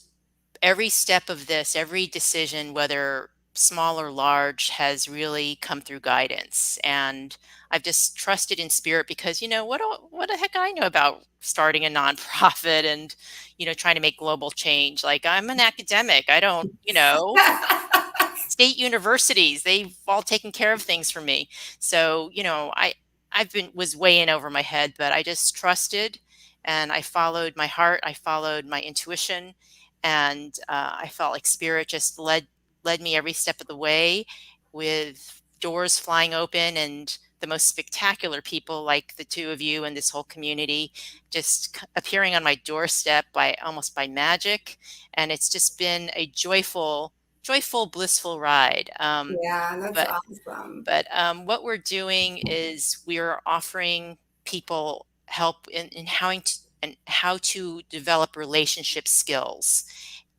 every step of this, every decision, whether small or large, has really come through guidance. And I've just trusted in spirit because, you know, what the heck I know about starting a nonprofit and, you know, trying to make global change. Like I'm an academic. I don't, you know, state universities, they've all taken care of things for me. So, you know, was way in over my head, but I just trusted and I followed my heart. I followed my intuition, and I felt like spirit just led me every step of the way, with doors flying open and the most spectacular people like the two of you and this whole community just appearing on my doorstep by almost by magic. And it's just been a joyful, blissful ride. Yeah, that's But awesome. what we're doing is we are offering people help in how to develop relationship skills.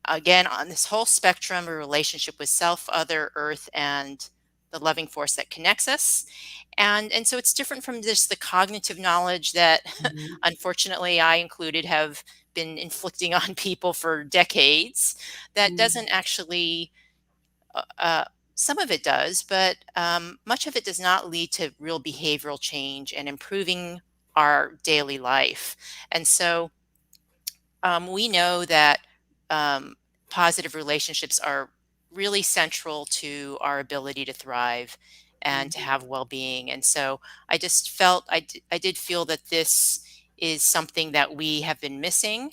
Again, on this whole spectrum, a relationship with self, other, earth, and the loving force that connects us. And so it's different from just the cognitive knowledge that unfortunately I included have been inflicting on people for decades. That doesn't actually some of it does, but much of it does not lead to real behavioral change and improving our daily life. And so we know that um, positive relationships are really central to our ability to thrive and to have well-being. And so I just felt I did feel that this is something that we have been missing.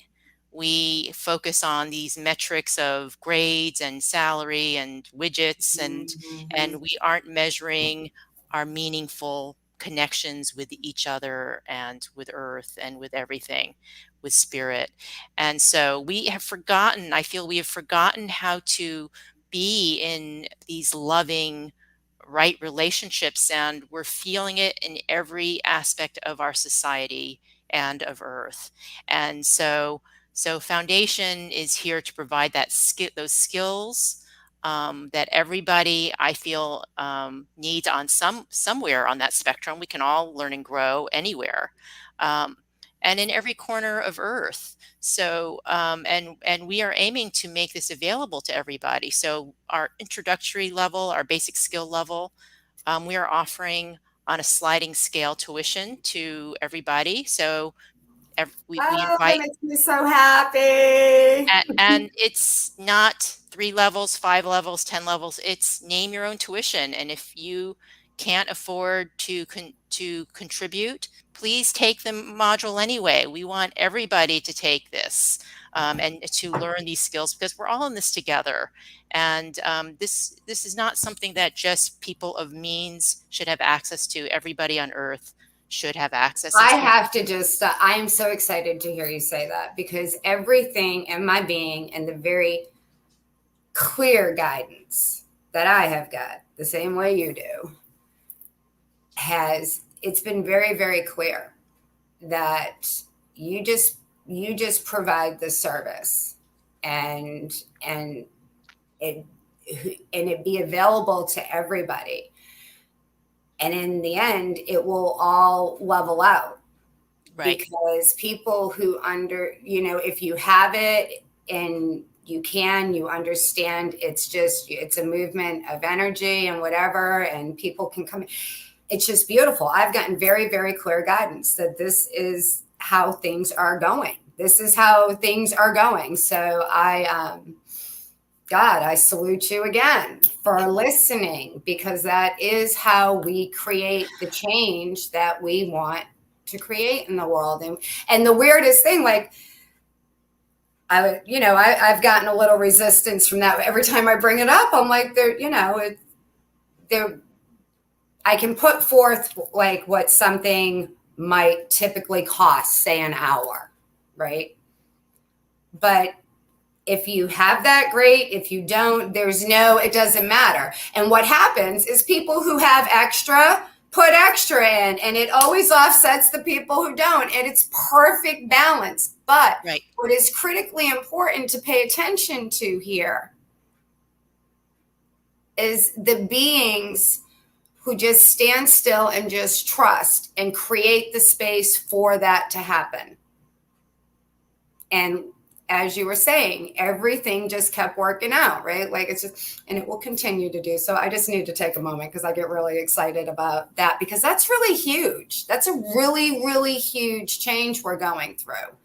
We focus on these metrics of grades and salary and widgets, and we aren't measuring our meaningful connections with each other and with earth and with everything, with spirit. And so we have forgotten, I feel we have forgotten how to be in these loving, right relationships. And we're feeling it in every aspect of our society and of earth. And so foundation is here to provide those skills that everybody I feel needs on somewhere on that spectrum. We can all learn and grow anywhere. Um, and in every corner of earth. So and we are aiming to make this available to everybody. So our introductory level, our basic skill level, we are offering on a sliding scale tuition to everybody. So we That invite, makes me so happy. and it's not 3 levels, 5 levels, 10 levels. It's name your own tuition. And if you can't afford to contribute, please take the module anyway. We want everybody to take this and to learn these skills because we're all in this together. And this is not something that just people of means should have access to. Everybody on earth should have access. I have to just, I am so excited to hear you say that because everything in my being and the very clear guidance that I have got, the same way you do, it's been very, very clear that you just provide the service and it be available to everybody. And in the end, it will all level out. Right. Because people who if you have it and you understand it's a movement of energy and whatever, and people can come. It's just beautiful. I've gotten very, very clear guidance that this is how things are going. This is how things are going. So God, I salute you again for listening, because that is how we create the change that we want to create in the world. And the weirdest thing, like I've gotten a little resistance from that. Every time I bring it up, I'm like, I can put forth like what something might typically cost, say an hour, right? But if you have that, great. If you don't, it doesn't matter. And what happens is people who have extra put extra in, and it always offsets the people who don't. And it's perfect balance. But Right. What is critically important to pay attention to here is the beings who just stand still and just trust and create the space for that to happen. And as you were saying, everything just kept working out, right? Like and it will continue to do so. I just need to take a moment because I get really excited about that, because that's really huge. That's a really, really huge change we're going through.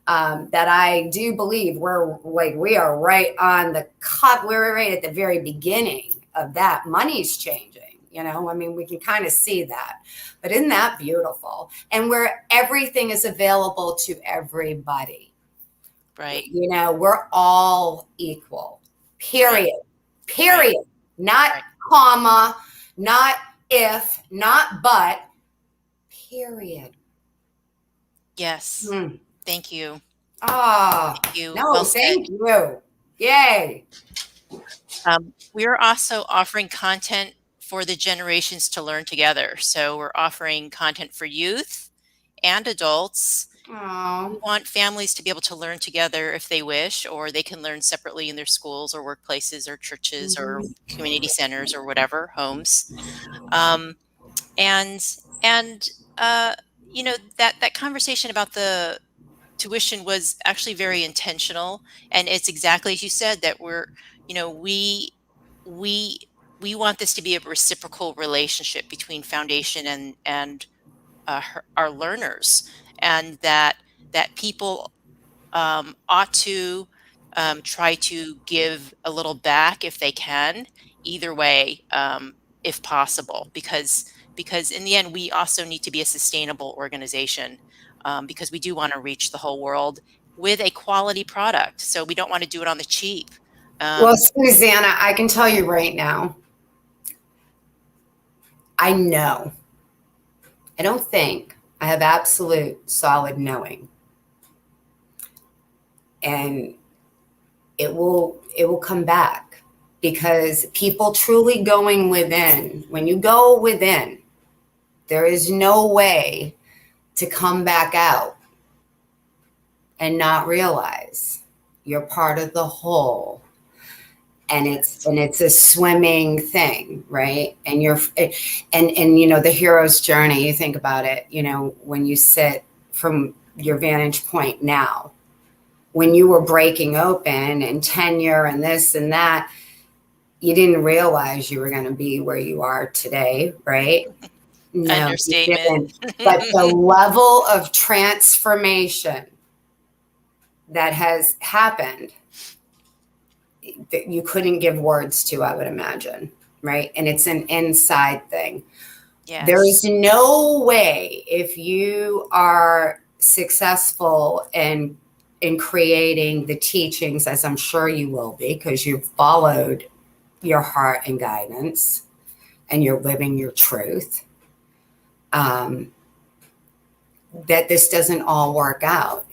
That I do believe we are right on the cut. We're right at the very beginning of that. Money's changing. We can kind of see that, but isn't that beautiful? And where everything is available to everybody. Right. We're all equal, period, Right. not comma, not if, not but, period. Yes. Thank you. Oh, Thank you. no, Well said. thank you. Yay. We are also offering content for the generations to learn together. So we're offering content for youth and adults. We Oh, want families to be able to learn together if they wish, or they can learn separately in their schools or workplaces or churches or community centers or whatever, homes. That conversation about the tuition was actually very intentional, and it's exactly as you said, that we want this to be a reciprocal relationship between foundation and our learners, and that people ought to try to give a little back if they can, either way, if possible, because in the end, we also need to be a sustainable organization, because we do want to reach the whole world with a quality product. So we don't want to do it on the cheap. well, Susanna, I can tell you right now, I know. I don't think. I have absolute solid knowing. And it will come back, because people truly going within, when you go within, there is no way to come back out and not realize you're part of the whole. And it's a swimming thing, right? And the hero's journey, you think about it, when you sit from your vantage point now, when you were breaking open and tenure and this and that, you didn't realize you were going to be where you are today, right? No, Understatement. But the level of transformation that has happened, that you couldn't give words to, I would imagine, right? And it's an inside thing. Yes. There is no way, if you are successful in creating the teachings, as I'm sure you will be, because you've followed your heart and guidance and you're living your truth, that this doesn't all work out,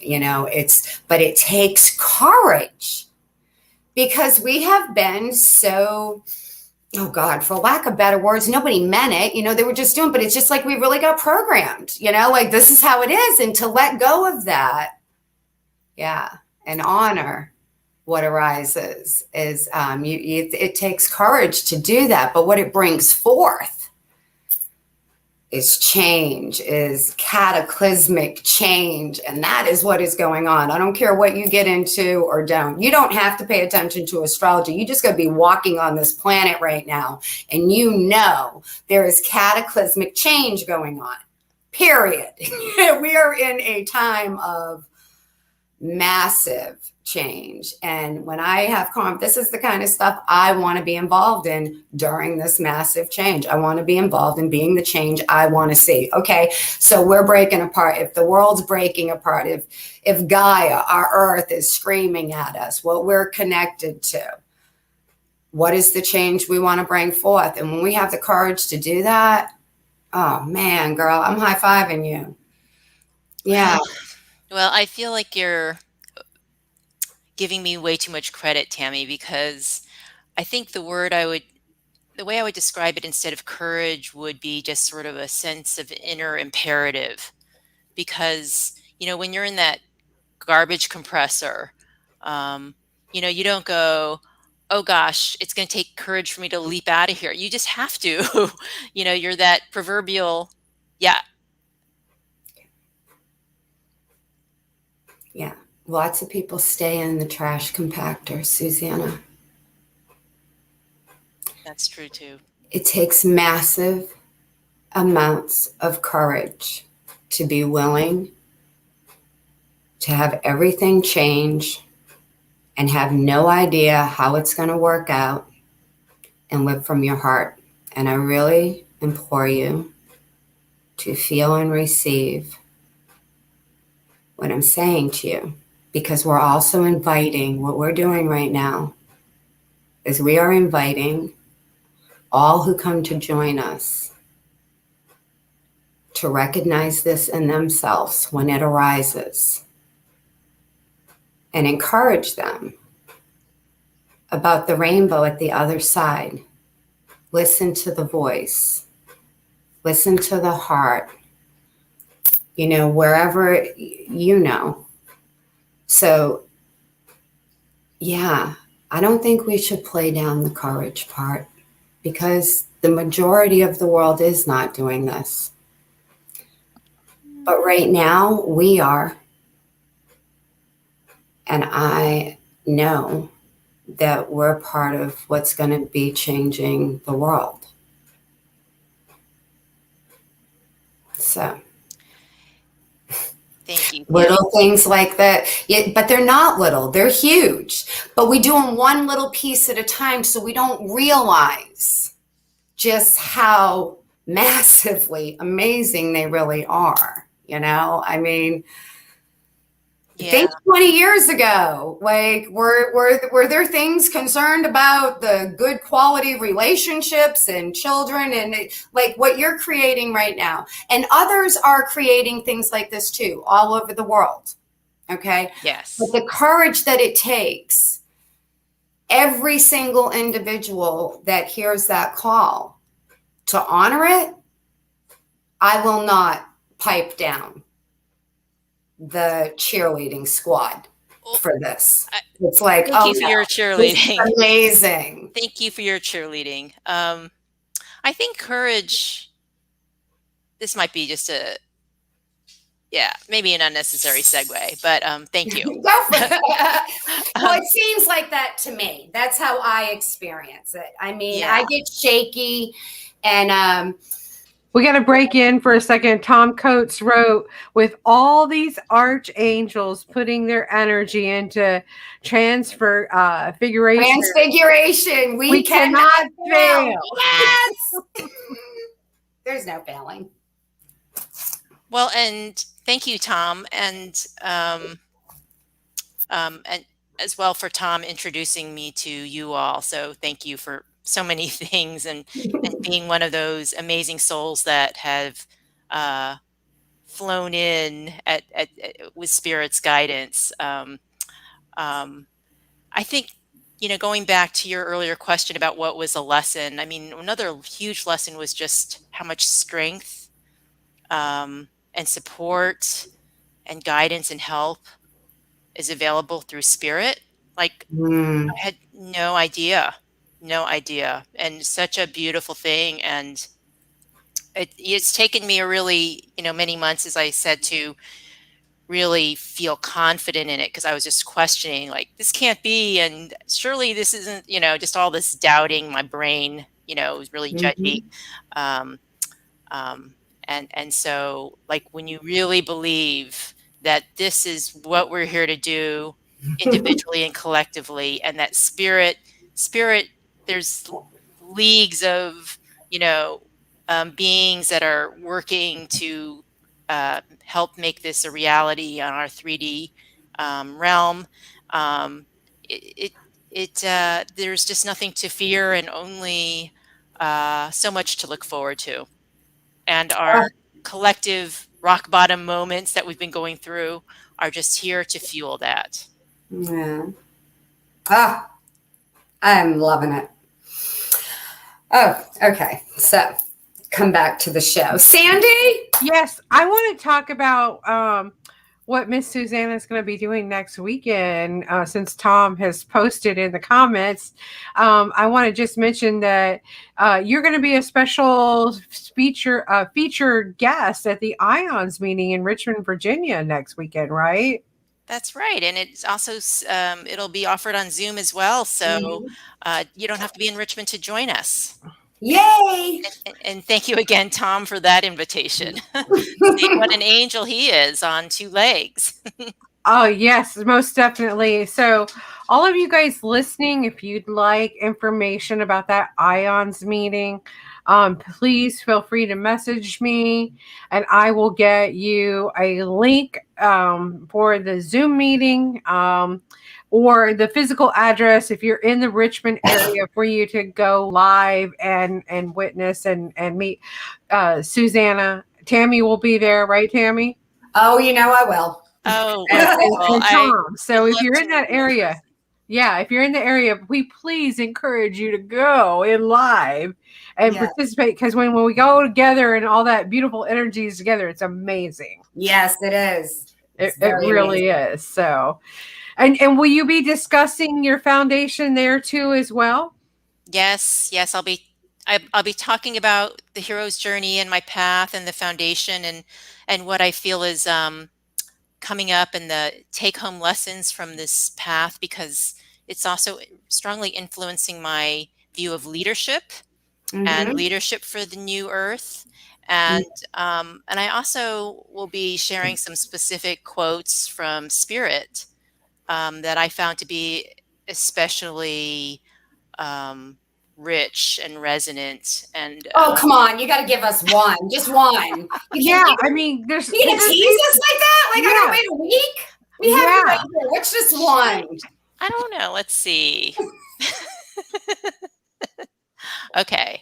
but it takes courage, because we have been so, oh God, for lack of better words, nobody meant it, they were just doing, but it's just like we really got programmed, like this is how it is. And to let go of that, and honor what arises is, it takes courage to do that. But what it brings forth is change, is cataclysmic change. And that is what is going on. I don't care what you get into or don't. You don't have to pay attention to astrology. You just got to be walking on this planet right now. And you know there is cataclysmic change going on, period. We are in a time of massive change. And when I have this is the kind of stuff I want to be involved in during this massive change. I want to be involved in being the change I want to see. Okay, so we're breaking apart. If the world's breaking apart, if Gaia, our earth, is screaming at us, what we're connected to, what is the change we want to bring forth? And when we have the courage to do that, oh man, girl, I'm high-fiving you. Yeah. Well, I feel like you're giving me way too much credit, Tammy, because I think the way I would describe it instead of courage would be just sort of a sense of inner imperative. Because, when you're in that garbage compressor, you don't go, oh gosh, it's going to take courage for me to leap out of here. You just have to. You're that proverbial, yeah. Yeah. Lots of people stay in the trash compactor, Susanna. That's true too. It takes massive amounts of courage to be willing to have everything change and have no idea how it's going to work out and live from your heart. And I really implore you to feel and receive what I'm saying to you, because we're also inviting, what we're doing right now is we are inviting all who come to join us to recognize this in themselves when it arises and encourage them about the rainbow at the other side. Listen to the voice, listen to the heart, wherever So, yeah, I don't think we should play down the courage part, because the majority of the world is not doing this. But right now, we are. And I know that we're part of what's going to be changing the world. So. Thank you. Little things like that. Yeah, but they're not little, they're huge. But we do them one little piece at a time, so we don't realize just how massively amazing they really are. I mean, think 20 years ago, like were there things concerned about the good quality relationships and children and like what you're creating right now? And others are creating things like this too, all over the world. Okay. Yes. But the courage that it takes, every single individual that hears that call to honor it, I will not pipe down the cheerleading squad for this. It's like, thank you for your cheerleading. Amazing. Thank you for your cheerleading. I think courage, this might be just maybe an unnecessary segue, but thank you. Go for it. Well, it seems like that to me. That's how I experience it. I mean, I get shaky and we got to break in for a second. Tom Coates wrote, with all these archangels putting their energy into transfiguration, we cannot fail. Yes. There's no failing. Well, and thank you, Tom, and as well for Tom introducing me to you all. So thank you for so many things and being one of those amazing souls that have flown in with Spirit's guidance. I think, going back to your earlier question about what was a lesson, I mean, another huge lesson was just how much strength and support and guidance and help is available through Spirit. Like, I had no idea, and such a beautiful thing. And it's taken me a really, many months, as I said, to really feel confident in it, because I was just questioning, like, this can't be, and surely this isn't, just all this doubting. My brain, was really judgy. Mhm. Um, um, and so, like, when you really believe that this is what we're here to do individually and collectively, and that spirit, there's leagues of, you know, beings that are working to help make this a reality on our 3D realm. Um, it, there's just nothing to fear, and only so much to look forward to. And Oh, our collective rock bottom moments that we've been going through are just here to fuel that. yeah. Ah, I'm loving it. Oh, okay. So come back to the show. Sandy? Yes, I want to talk about what Miss Susanna is going to be doing next weekend. Since Tom has posted in the comments, I want to just mention that you're going to be a special featured guest at the Ions meeting in Richmond, Virginia next weekend, right? That's right. And it's also, it'll be offered on Zoom as well. So Mhm. you don't have to be in Richmond to join us. Yay! And thank you again, Tom, for that invitation. See what an angel he is on two legs. Oh, yes, most definitely. So, all of you guys listening, if you'd like information about that IONS meeting, please feel free to message me and I will get you a link for the Zoom meeting or the physical address if you're in the Richmond area for you to go live and witness and meet Susanna. Tammy will be there, right, Tammy? Oh, you know I will. Oh, and, wonderful. and I Tom. would So if love you're to in that meet in area, person. yeah, if you're in the area, we please encourage you to go in live and Yes. participate because when we go together and all that beautiful energy is together, it's amazing. Yes, it is. It, It's it very really amazing. is. So, and will you be discussing your foundation there too as well? Yes, I'll be talking about the hero's journey and my path and the foundation, and what I feel is coming up, and the take home lessons from this path, because it's also strongly influencing my view of leadership and Mm-hmm. leadership for the new earth. And I also will be sharing some specific quotes from Spirit that I found to be especially um, rich and resonant. And Oh, come on. You got to give us one. Just one. Yeah, I mean, there's You because gonna there's tease us people. like that? Like I gotta Yeah, wait a week? We have you right yeah. here. What's just one? I don't know. Let's see. Okay.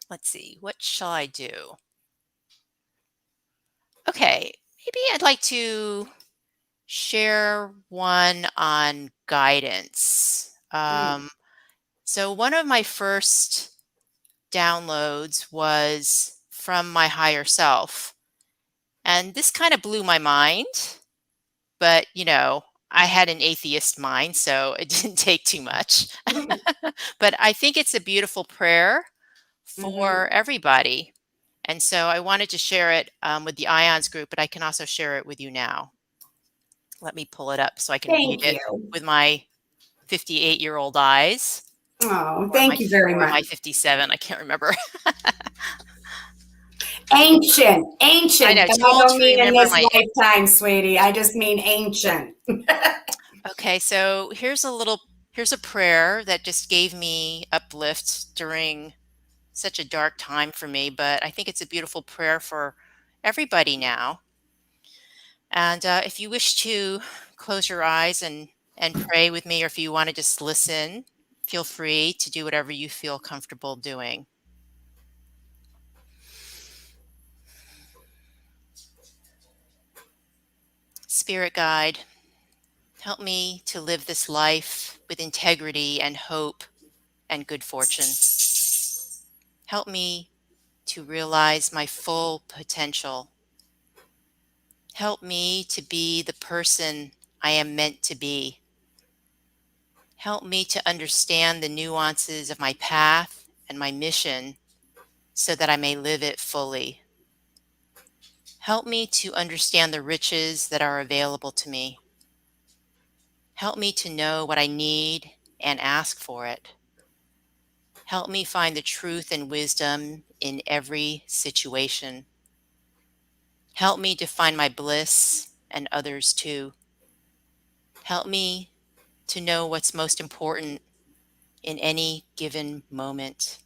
Let's see. What shall I do? Okay. Maybe I'd like to share one on guidance. Mm, So one of my first downloads was from my higher self. And this kind of blew my mind, but I had an atheist mind, so it didn't take too much. But I think it's a beautiful prayer mhm. for everybody. And so I wanted to share it with the IONS group, but I can also share it with you now. Let me pull it up so I can read Thank it you. with my 58-year-old eyes, Oh, or thank you very or much. my 57. I can't remember. Ancient, I ancient, know, but too I old don't to mean in remember this my age. lifetime, sweetie. I just mean ancient. Okay, so here's a prayer that just gave me uplift during such a dark time for me, but I think it's a beautiful prayer for everybody now. And if you wish to close your eyes and pray with me, or if you want to just listen, feel free to do whatever you feel comfortable doing. Spirit guide, help me to live this life with integrity and hope and good fortune. Help me to realize my full potential. Help me to be the person I am meant to be. Help me to understand the nuances of my path and my mission so that I may live it fully. Help me to understand the riches that are available to me. Help me to know what I need and ask for it. Help me find the truth and wisdom in every situation. Help me to find my bliss and others too. Help me to know what's most important in any given moment.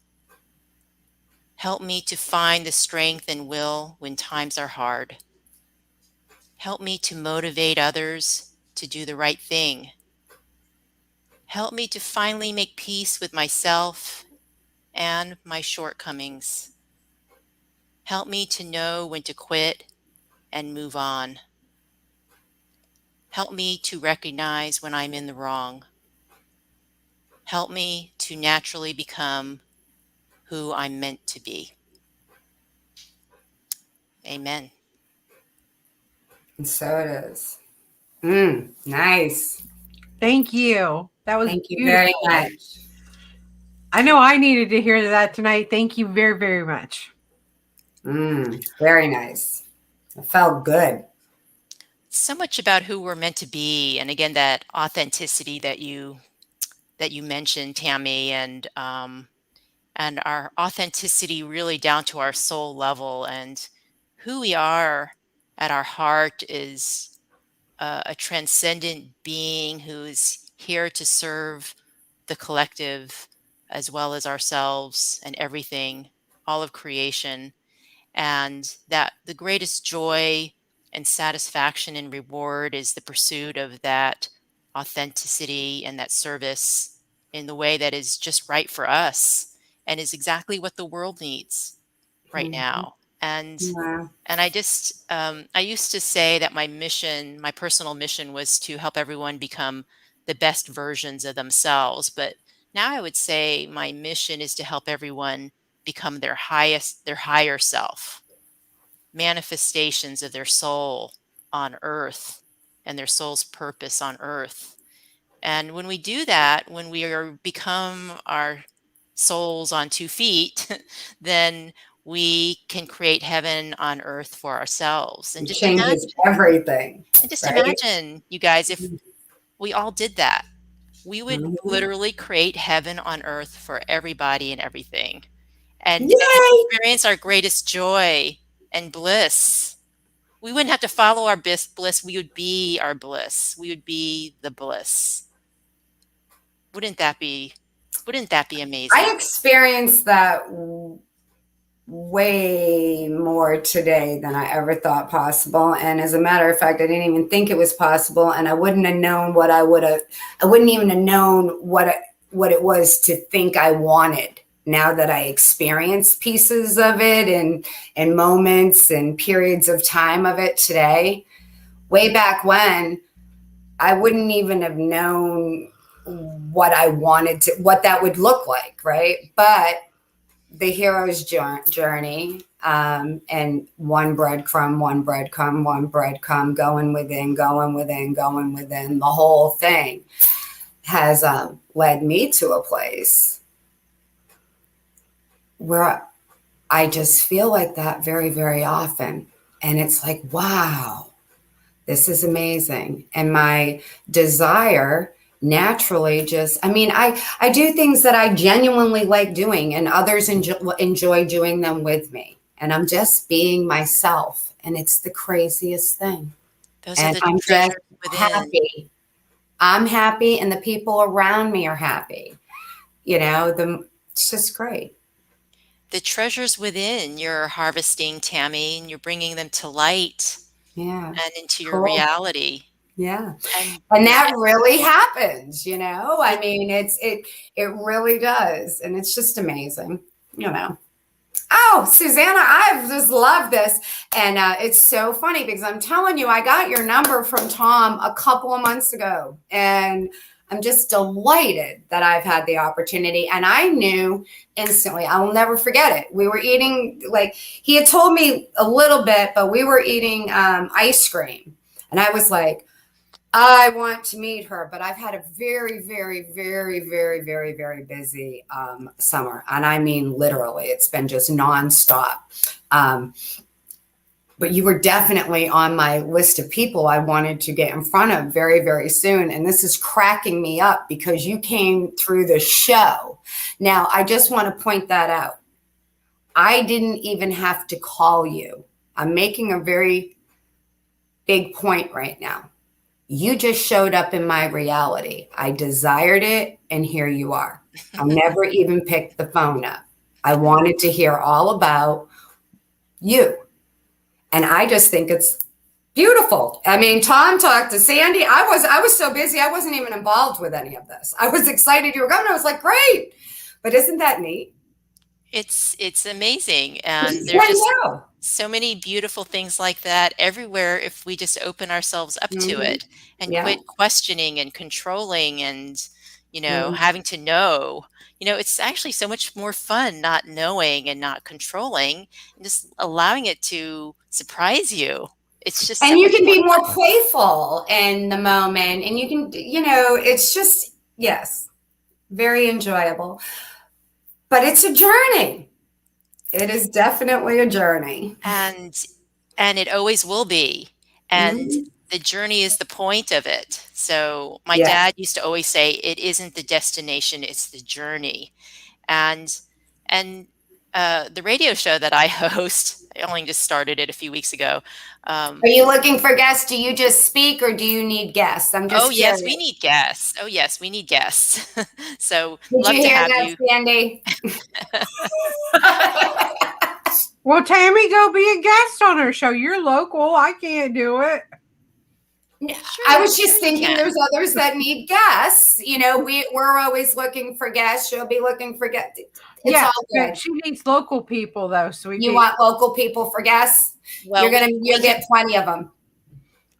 Help me to find the strength and will when times are hard. Help me to motivate others to do the right thing. Help me to finally make peace with myself and my shortcomings. Help me to know when to quit and move on. Help me to recognize when I'm in the wrong. Help me to naturally become who I'm meant to be. Amen. And so it is. Nice. Thank you. That was Thank you beautiful. very much. I know I needed to hear that tonight. Thank you very, very much. Very nice. It felt good. So much about who we're meant to be, and again, that authenticity that you mentioned, Tammy, and our authenticity really down to our soul level, and who we are at our heart is a transcendent being who's here to serve the collective as well as ourselves and everything, all of creation, and that the greatest joy and satisfaction and reward is the pursuit of that authenticity and that service in the way that is just right for us and is exactly what the world needs right now. And Yeah. I used to say that my mission, my personal mission, was to help everyone become the best versions of themselves. But now I would say my mission is to help everyone become their higher self, manifestations of their soul on earth and their soul's purpose on earth. And when we do that, when we become our souls on 2 feet, then we can create heaven on earth for ourselves. And It just imagine, changes everything. Right? you guys, if we all did that, we would Mhm. literally create heaven on earth for everybody and everything, and Yay! experience our greatest joy and bliss. We wouldn't have to follow our bliss. We would be our bliss. We would be the bliss. Wouldn't that be amazing? I experienced that way more today than I ever thought possible. And as a matter of fact, I didn't even think it was possible. And I wouldn't have known I wouldn't even have known what it was to think I wanted. Now that I experienced pieces of it and moments and periods of time of it today, way back when, I wouldn't even have known what I wanted what that would look like. Right. But the hero's journey, and one breadcrumb, going within, the whole thing has led me to a place where I just feel like that very, very often. And it's like, wow, this is amazing. And my desire naturally I do things that I genuinely like doing, and others enjoy doing them with me. And I'm just being myself. And it's the craziest thing. Those And are the I'm treasures just within. happy. I'm happy, and the people around me are happy. It's just great. The treasures within you're harvesting, Tammy, and you're bringing them to light Yeah. and into your Cool. reality. Yeah. And that really happens, I mean, it really does. And it's just amazing, Oh, Susanna, I've just loved this. And it's so funny because I'm telling you, I got your number from Tom a couple of months ago. And I'm just delighted that I've had the opportunity. And I knew instantly, I will never forget it. We were eating, he had told me a little bit, but we were eating ice cream. And I was like, I want to meet her, but I've had a very, very, very, very, very, very busy summer. And I mean, literally, it's been just nonstop. Um, but you were definitely on my list of people I wanted to get in front of very, very soon. And this is cracking me up because you came through the show. Now, I just want to point that out. I didn't even have to call you. I'm making a very big point right now. You just showed up in my reality. I desired it, and here you are. I never even picked the phone up. I wanted to hear all about you. And I just think it's beautiful. I mean, Tom talked to Sandy. I was so busy, I wasn't even involved with any of this. I was excited you were coming. I was like, great. But isn't that neat? It's amazing. And there's just so many beautiful things like that everywhere if we just open ourselves up to it and quit questioning and controlling and, having to know. It's actually so much more fun not knowing and not controlling and just allowing it to surprise you. It's just and you can be more playful in the moment, and you can, it's just, yes, very enjoyable. But it's a journey. It is definitely a journey. And it always will be. And the journey is the point of it. So my dad used to always say, it isn't the destination, it's the journey. And the radio show that I host, I only just started it a few weeks ago. Are you looking for guests? Do you just speak or do you need guests? I'm just yes, we need guests. Oh yes, we need guests. So Did love you to hear have that, you. Sandy? Well, Tammy, go be a guest on her show. You're local. I can't do it. I was just thinking there's others that need guests. We're always looking for guests. She'll be looking for guests. It's all good. She needs local people though. So you want local people for guests? Well, you'll get plenty of them.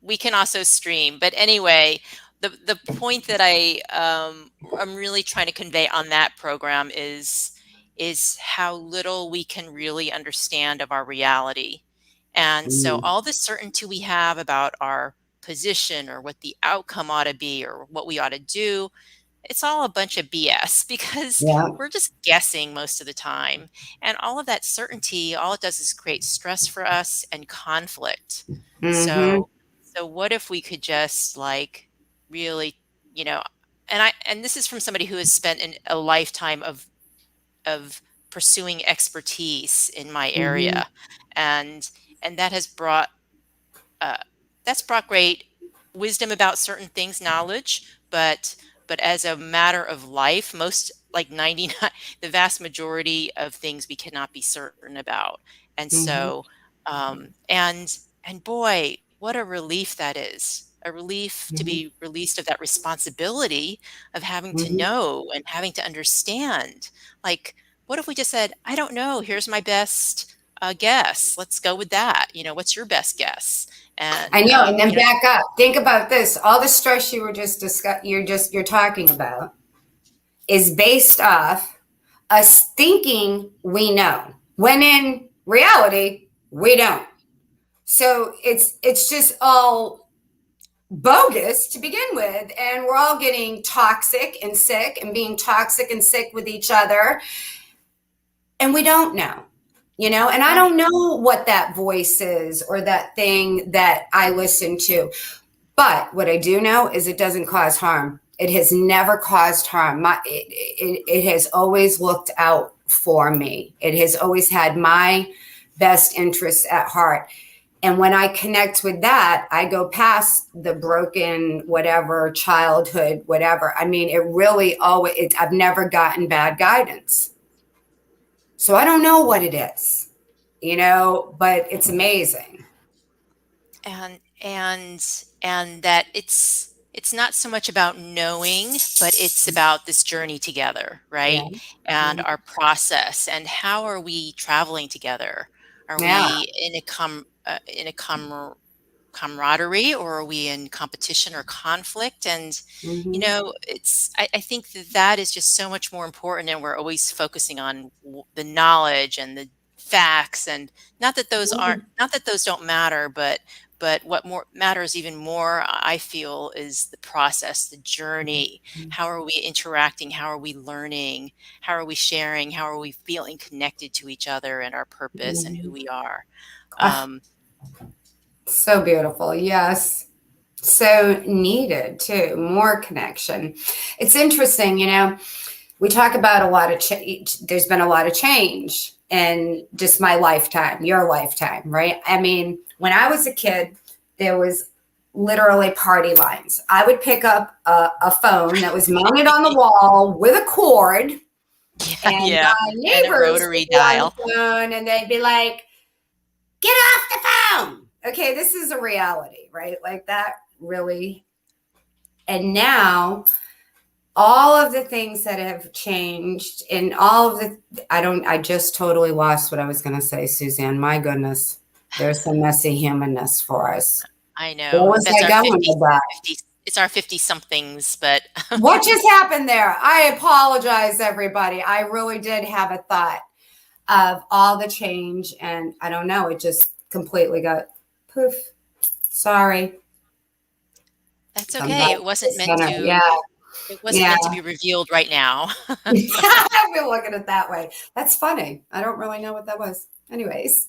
We can also stream, but anyway, the point that I'm really trying to convey on that program is how little we can really understand of our reality. And so all the certainty we have about our position or what the outcome ought to be or what we ought to do, it's all a bunch of BS because we're just guessing most of the time. And all of that certainty, all it does is create stress for us and conflict. So what if we could just really, and this is from somebody who has spent a lifetime of pursuing expertise in my area, and that has brought great wisdom about certain things, knowledge, but as a matter of life, most 99, the vast majority of things we cannot be certain about. And so, and boy, what a relief that is. A relief to be released of that responsibility of having to know and having to understand. What if we just said, I don't know, here's my best guess. Let's go with that. What's your best guess? And I know, and then back up. Think about this. All the stress you were just you're talking about is based off us thinking we know, when in reality, we don't. So it's just all bogus to begin with, and we're all getting toxic and sick and being toxic and sick with each other, and we don't know. And I don't know what that voice is or that thing that I listen to. But what I do know is it doesn't cause harm. It has never caused harm. It has always looked out for me. It has always had my best interests at heart. And when I connect with that, I go past the broken, whatever, childhood, whatever. I mean, it really I've never gotten bad guidance. So I don't know what it is, but it's amazing. And that it's not so much about knowing, but it's about this journey together, right? And our process, and how are we traveling together? Are we in a camaraderie, or are we in competition or conflict? And I think that is just so much more important, and we're always focusing on the knowledge and the facts, and not that those don't matter, but but what more matters even more, I feel, is the process, the journey. How are we interacting? How are we learning? How are we sharing? How are we feeling connected to each other and our purpose and who we are? Ah, so beautiful. Yes. So needed too. More connection. It's interesting, we talk about a lot of change. There's been a lot of change in just my lifetime, your lifetime, right? I mean, when I was a kid, there was literally party lines. I would pick up a phone that was mounted on the wall with a cord, and Yeah, my and a neighbors rotary would be on dial. the phone and they'd be like, get off the phone. Okay, this is a reality, right? Like that really. And now all of the things that have changed and all of I just totally lost what I was going to say, Suzanne. My goodness, there's some messy humanness for us. I Where know. was That's I our going 50, with that? 50 it's our 50 somethings, but What just happened there? I apologize, everybody. I really did have a thought of all the change, and I don't know. It just completely got poof. Sorry. that's Come okay. back to the center. Yeah. It wasn't Yeah. meant to be revealed right now. I've been looking at it that way. That's funny. I don't really know what that was. Anyways.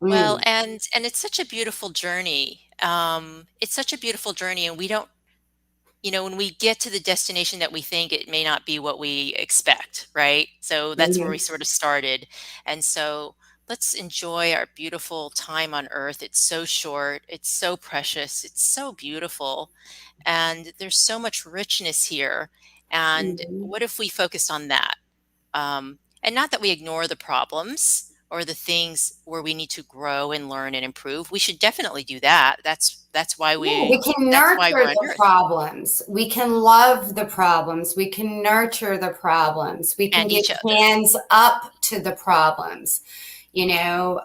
Well, Mm. and it's such a beautiful journey. It's such a beautiful journey, and we don't, when we get to the destination that we think, it may not be what we expect, right? So that's where we Mhm. sort of started. And so let's enjoy our beautiful time on Earth. It's so short, it's so precious, it's so beautiful, and there's so much richness here. And Mhm. what if we focused on that? And not that we ignore the problems or the things where we need to grow and learn and improve. We should definitely do that. That's why Yeah, we can that's why nurture we're on the Earth. problems. We can love the problems. We can nurture the problems. We can And get each other. hands up to the problems. You know,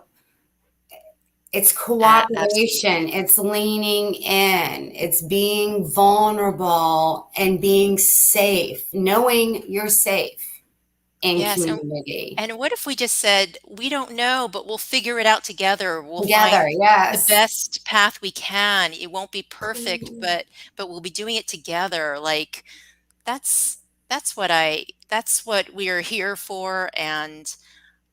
it's Absolutely. cooperation, it's leaning in, it's being vulnerable and being safe, knowing you're safe in Yes. community. And what if we just said, we don't know, but we'll figure it out together. We'll Together, find the yes. best path we can. It won't be perfect, Mhm. but we'll be doing it together. Like that's that's what we are here for. And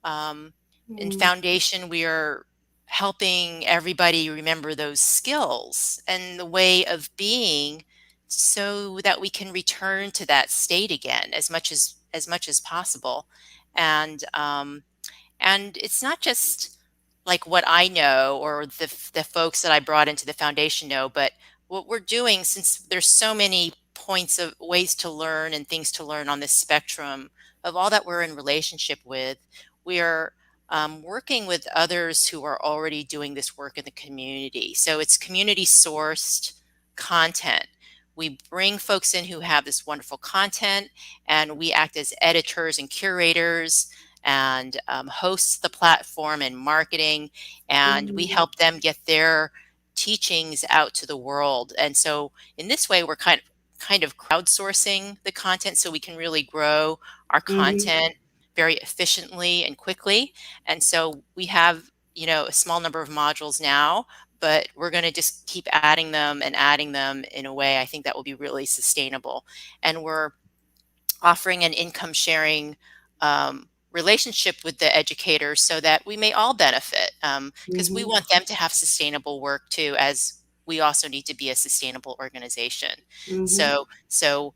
um, in Foundation, we are helping everybody remember those skills and the way of being so that we can return to that state again as much as possible. And and it's not just like what I know or the folks that I brought into the foundation know, but what we're doing, since there's so many points of ways to learn and things to learn on this spectrum of all that we're in relationship with, we are working with others who are already doing this work in the community. So it's community sourced content. We bring folks in who have this wonderful content, and we act as editors and curators and hosts the platform and marketing, and we Mhm. help them get their teachings out to the world. And so in this way, we're kind of crowdsourcing the content so we can really grow our Mhm. content very efficiently and quickly. And so we have, a small number of modules now, but we're going to just keep adding them in a way I think that will be really sustainable. And we're offering an income sharing relationship with the educators so that we may all benefit, because we Mhm. want them to have sustainable work too, as we also need to be a sustainable organization. Mhm. So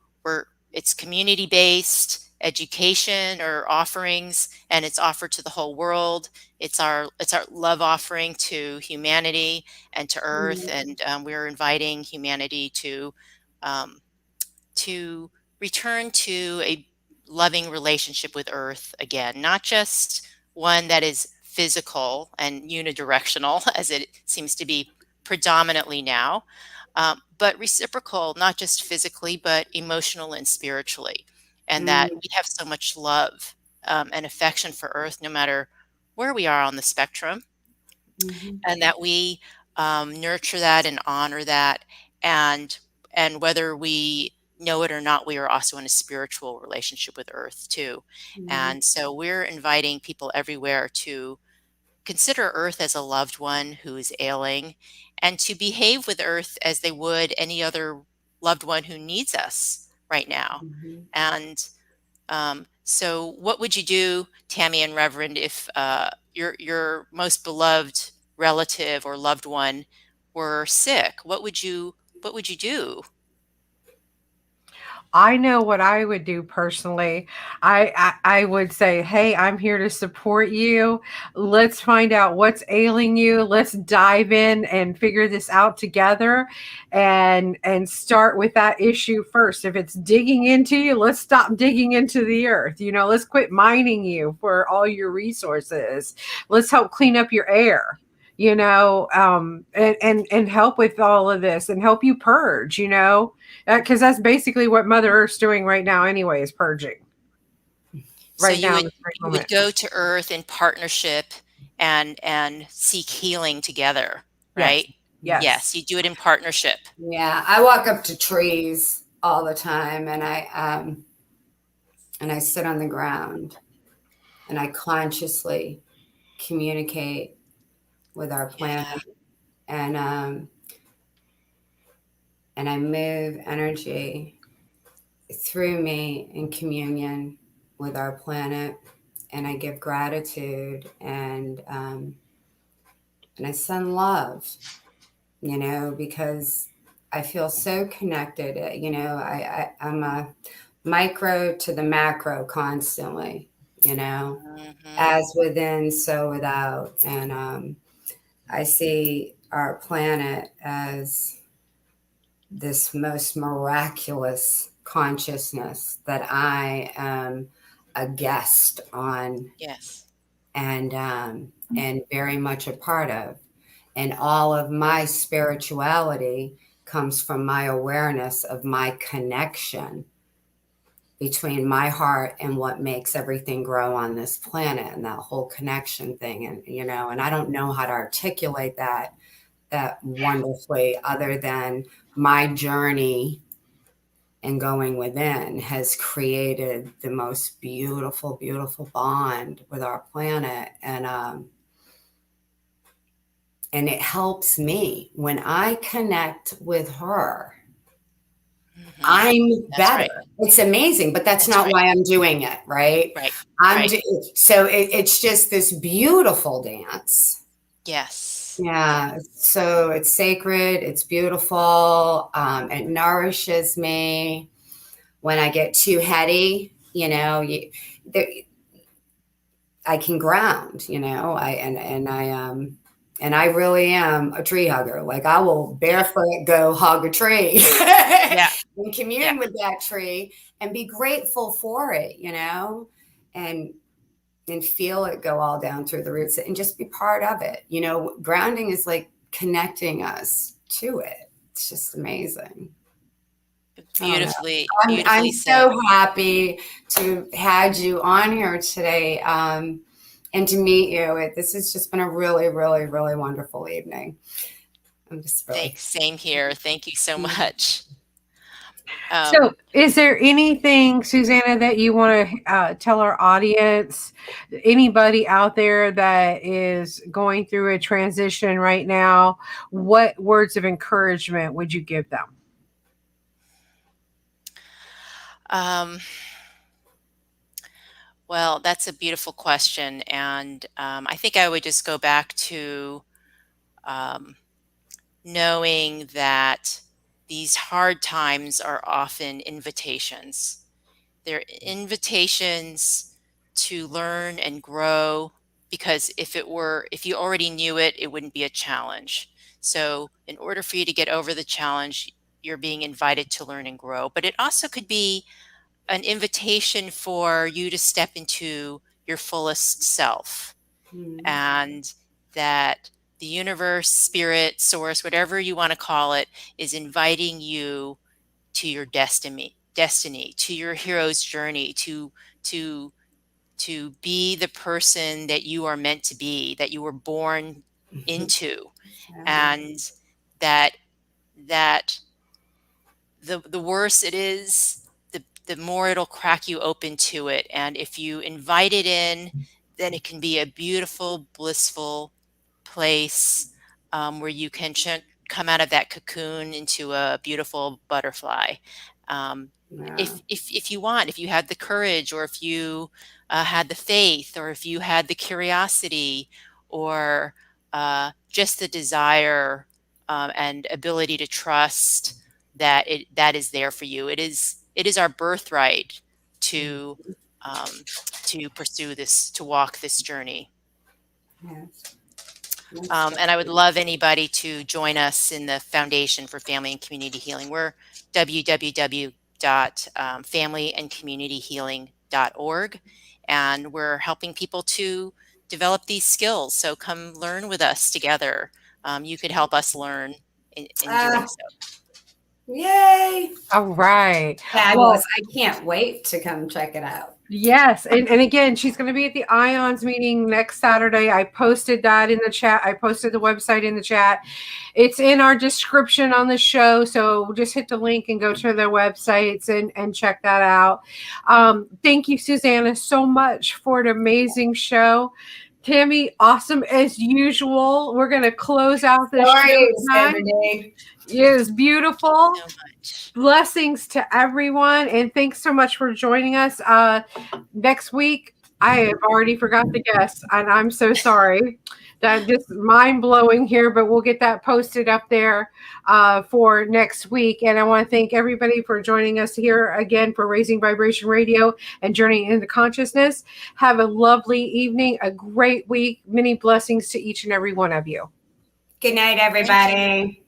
it's community based education or offerings, and it's offered to the whole world. It's our love offering to humanity and to Earth, Mhm. and we're inviting humanity um, to return to a loving relationship with Earth again, not just one that is physical and unidirectional, as it seems to be predominantly now, but reciprocal, not just physically, but emotional and spiritually. And that Mhm. we have so much love and affection for Earth, no matter where we are on the spectrum, Mhm. and that we nurture that and honor that, and whether we know it or not, we are also in a spiritual relationship with Earth too. Mhm. And so we're inviting people everywhere to consider Earth as a loved one who is ailing, and to behave with Earth as they would any other loved one who needs us right now. Mhm. And so what would you do, Tammy and Reverend, if your most beloved relative or loved one were sick? What would you do? I know what I would do personally. I would say, "Hey, I'm here to support you. Let's find out what's ailing you. Let's dive in and figure this out together, and start with that issue first. If it's digging into you, let's stop digging into the earth. Let's quit mining you for all your resources. Let's help clean up your air." And help with all of this and help you purge, because that's basically what Mother Earth's doing right now anyway, is purging So right you now in would this right you would moment. go to Earth in partnership and seek healing together, Yes. right? Yes. Yes, you do it in partnership. Yeah, I walk up to trees all the time, and I sit on the ground, and I consciously communicate with our planet, Yeah. and I move energy through me in communion with our planet, and I give gratitude, and I send love, because I feel so connected. I'm a micro to the macro constantly, Hmm. as within, so without. And I see our planet as this most miraculous consciousness that I am a guest on, Yes. and very much a part of. And all of my spirituality comes from my awareness of my connection between my heart and what makes everything grow on this planet, and that whole connection thing. And I don't know how to articulate that wonderfully, other than my journey and going within has created the most beautiful, beautiful bond with our planet. And it helps me when I connect with her. Hmm. I'm That's better. right. It's amazing, but that's That's not right. why I'm doing it, right? Right. I'm Right. do- so it's just this beautiful dance. Yes. Yeah, Yes. so it's sacred, it's beautiful, it nourishes me. When I get too heady, there, I can ground, and I really am a tree hugger. Like, I will Yeah. barefoot go hug a tree Yeah. and Yeah. commune with that tree and be grateful for it, and feel it go all down through the roots and just be part of it. Grounding is like connecting us to it. It's just amazing. I don't know. Beautifully, I'm beautifully said. so happy to had you on here today, and to meet you. This has just been a really, really, really wonderful evening. I'm just really. Thanks. Same here. Thank you so much. So, Um, is there anything, Susanna, that you want to tell our audience? Anybody out there that is going through a transition right now, what words of encouragement would you give them? um, well, that's a beautiful question. And I think I would just go back to um, knowing that these hard times are often invitations. They're invitations to learn and grow, because if you already knew it, it wouldn't be a challenge. So in order for you to get over the challenge, you're being invited to learn and grow. But it also could be an invitation for you to step into your fullest self, Mm, and that the universe, spirit, source, whatever you want to call it, is inviting you to your destiny, to your hero's journey, to to be the person that you are meant to be, that you were born into. yeah. And that that the worse it is, the more it'll crack you open to it. And if you invite it in, then it can be a beautiful, blissful place where you can come out of that cocoon into a beautiful butterfly. Yeah. If you want, if you had the courage, or if you had the faith, or if you had the curiosity, or just the desire and ability to trust that that is there for you. It is our birthright to pursue this, to walk this journey. Yes. And I would love anybody to join us in the Foundation for Family and Community Healing. We're www.familyandcommunityhealing.org, and we're helping people to develop these skills. So come learn with us together. You could help us learn in doing so. Yay. All right. Fabulous. I can't wait to come check it out. Yes. And again, she's going to be at the IONS meeting next Saturday. I posted that in the chat. I posted the website in the chat. It's in our description on the show. So just hit the link and go to their websites and check that out. Thank you, Susanna, so much for an amazing show. Tammy, awesome as usual. We're going to close out this show tonight. It is beautiful. So much. Blessings to everyone, and thanks so much for joining us. Next week, I have already forgot the guest, and I'm so sorry. That just mind blowing here, but we'll get that posted up there for next week. And I want to thank everybody for joining us here again for Raising Vibration Radio and Journey into Consciousness. Have a lovely evening, a great week. Many blessings to each and every one of you. Good night, everybody.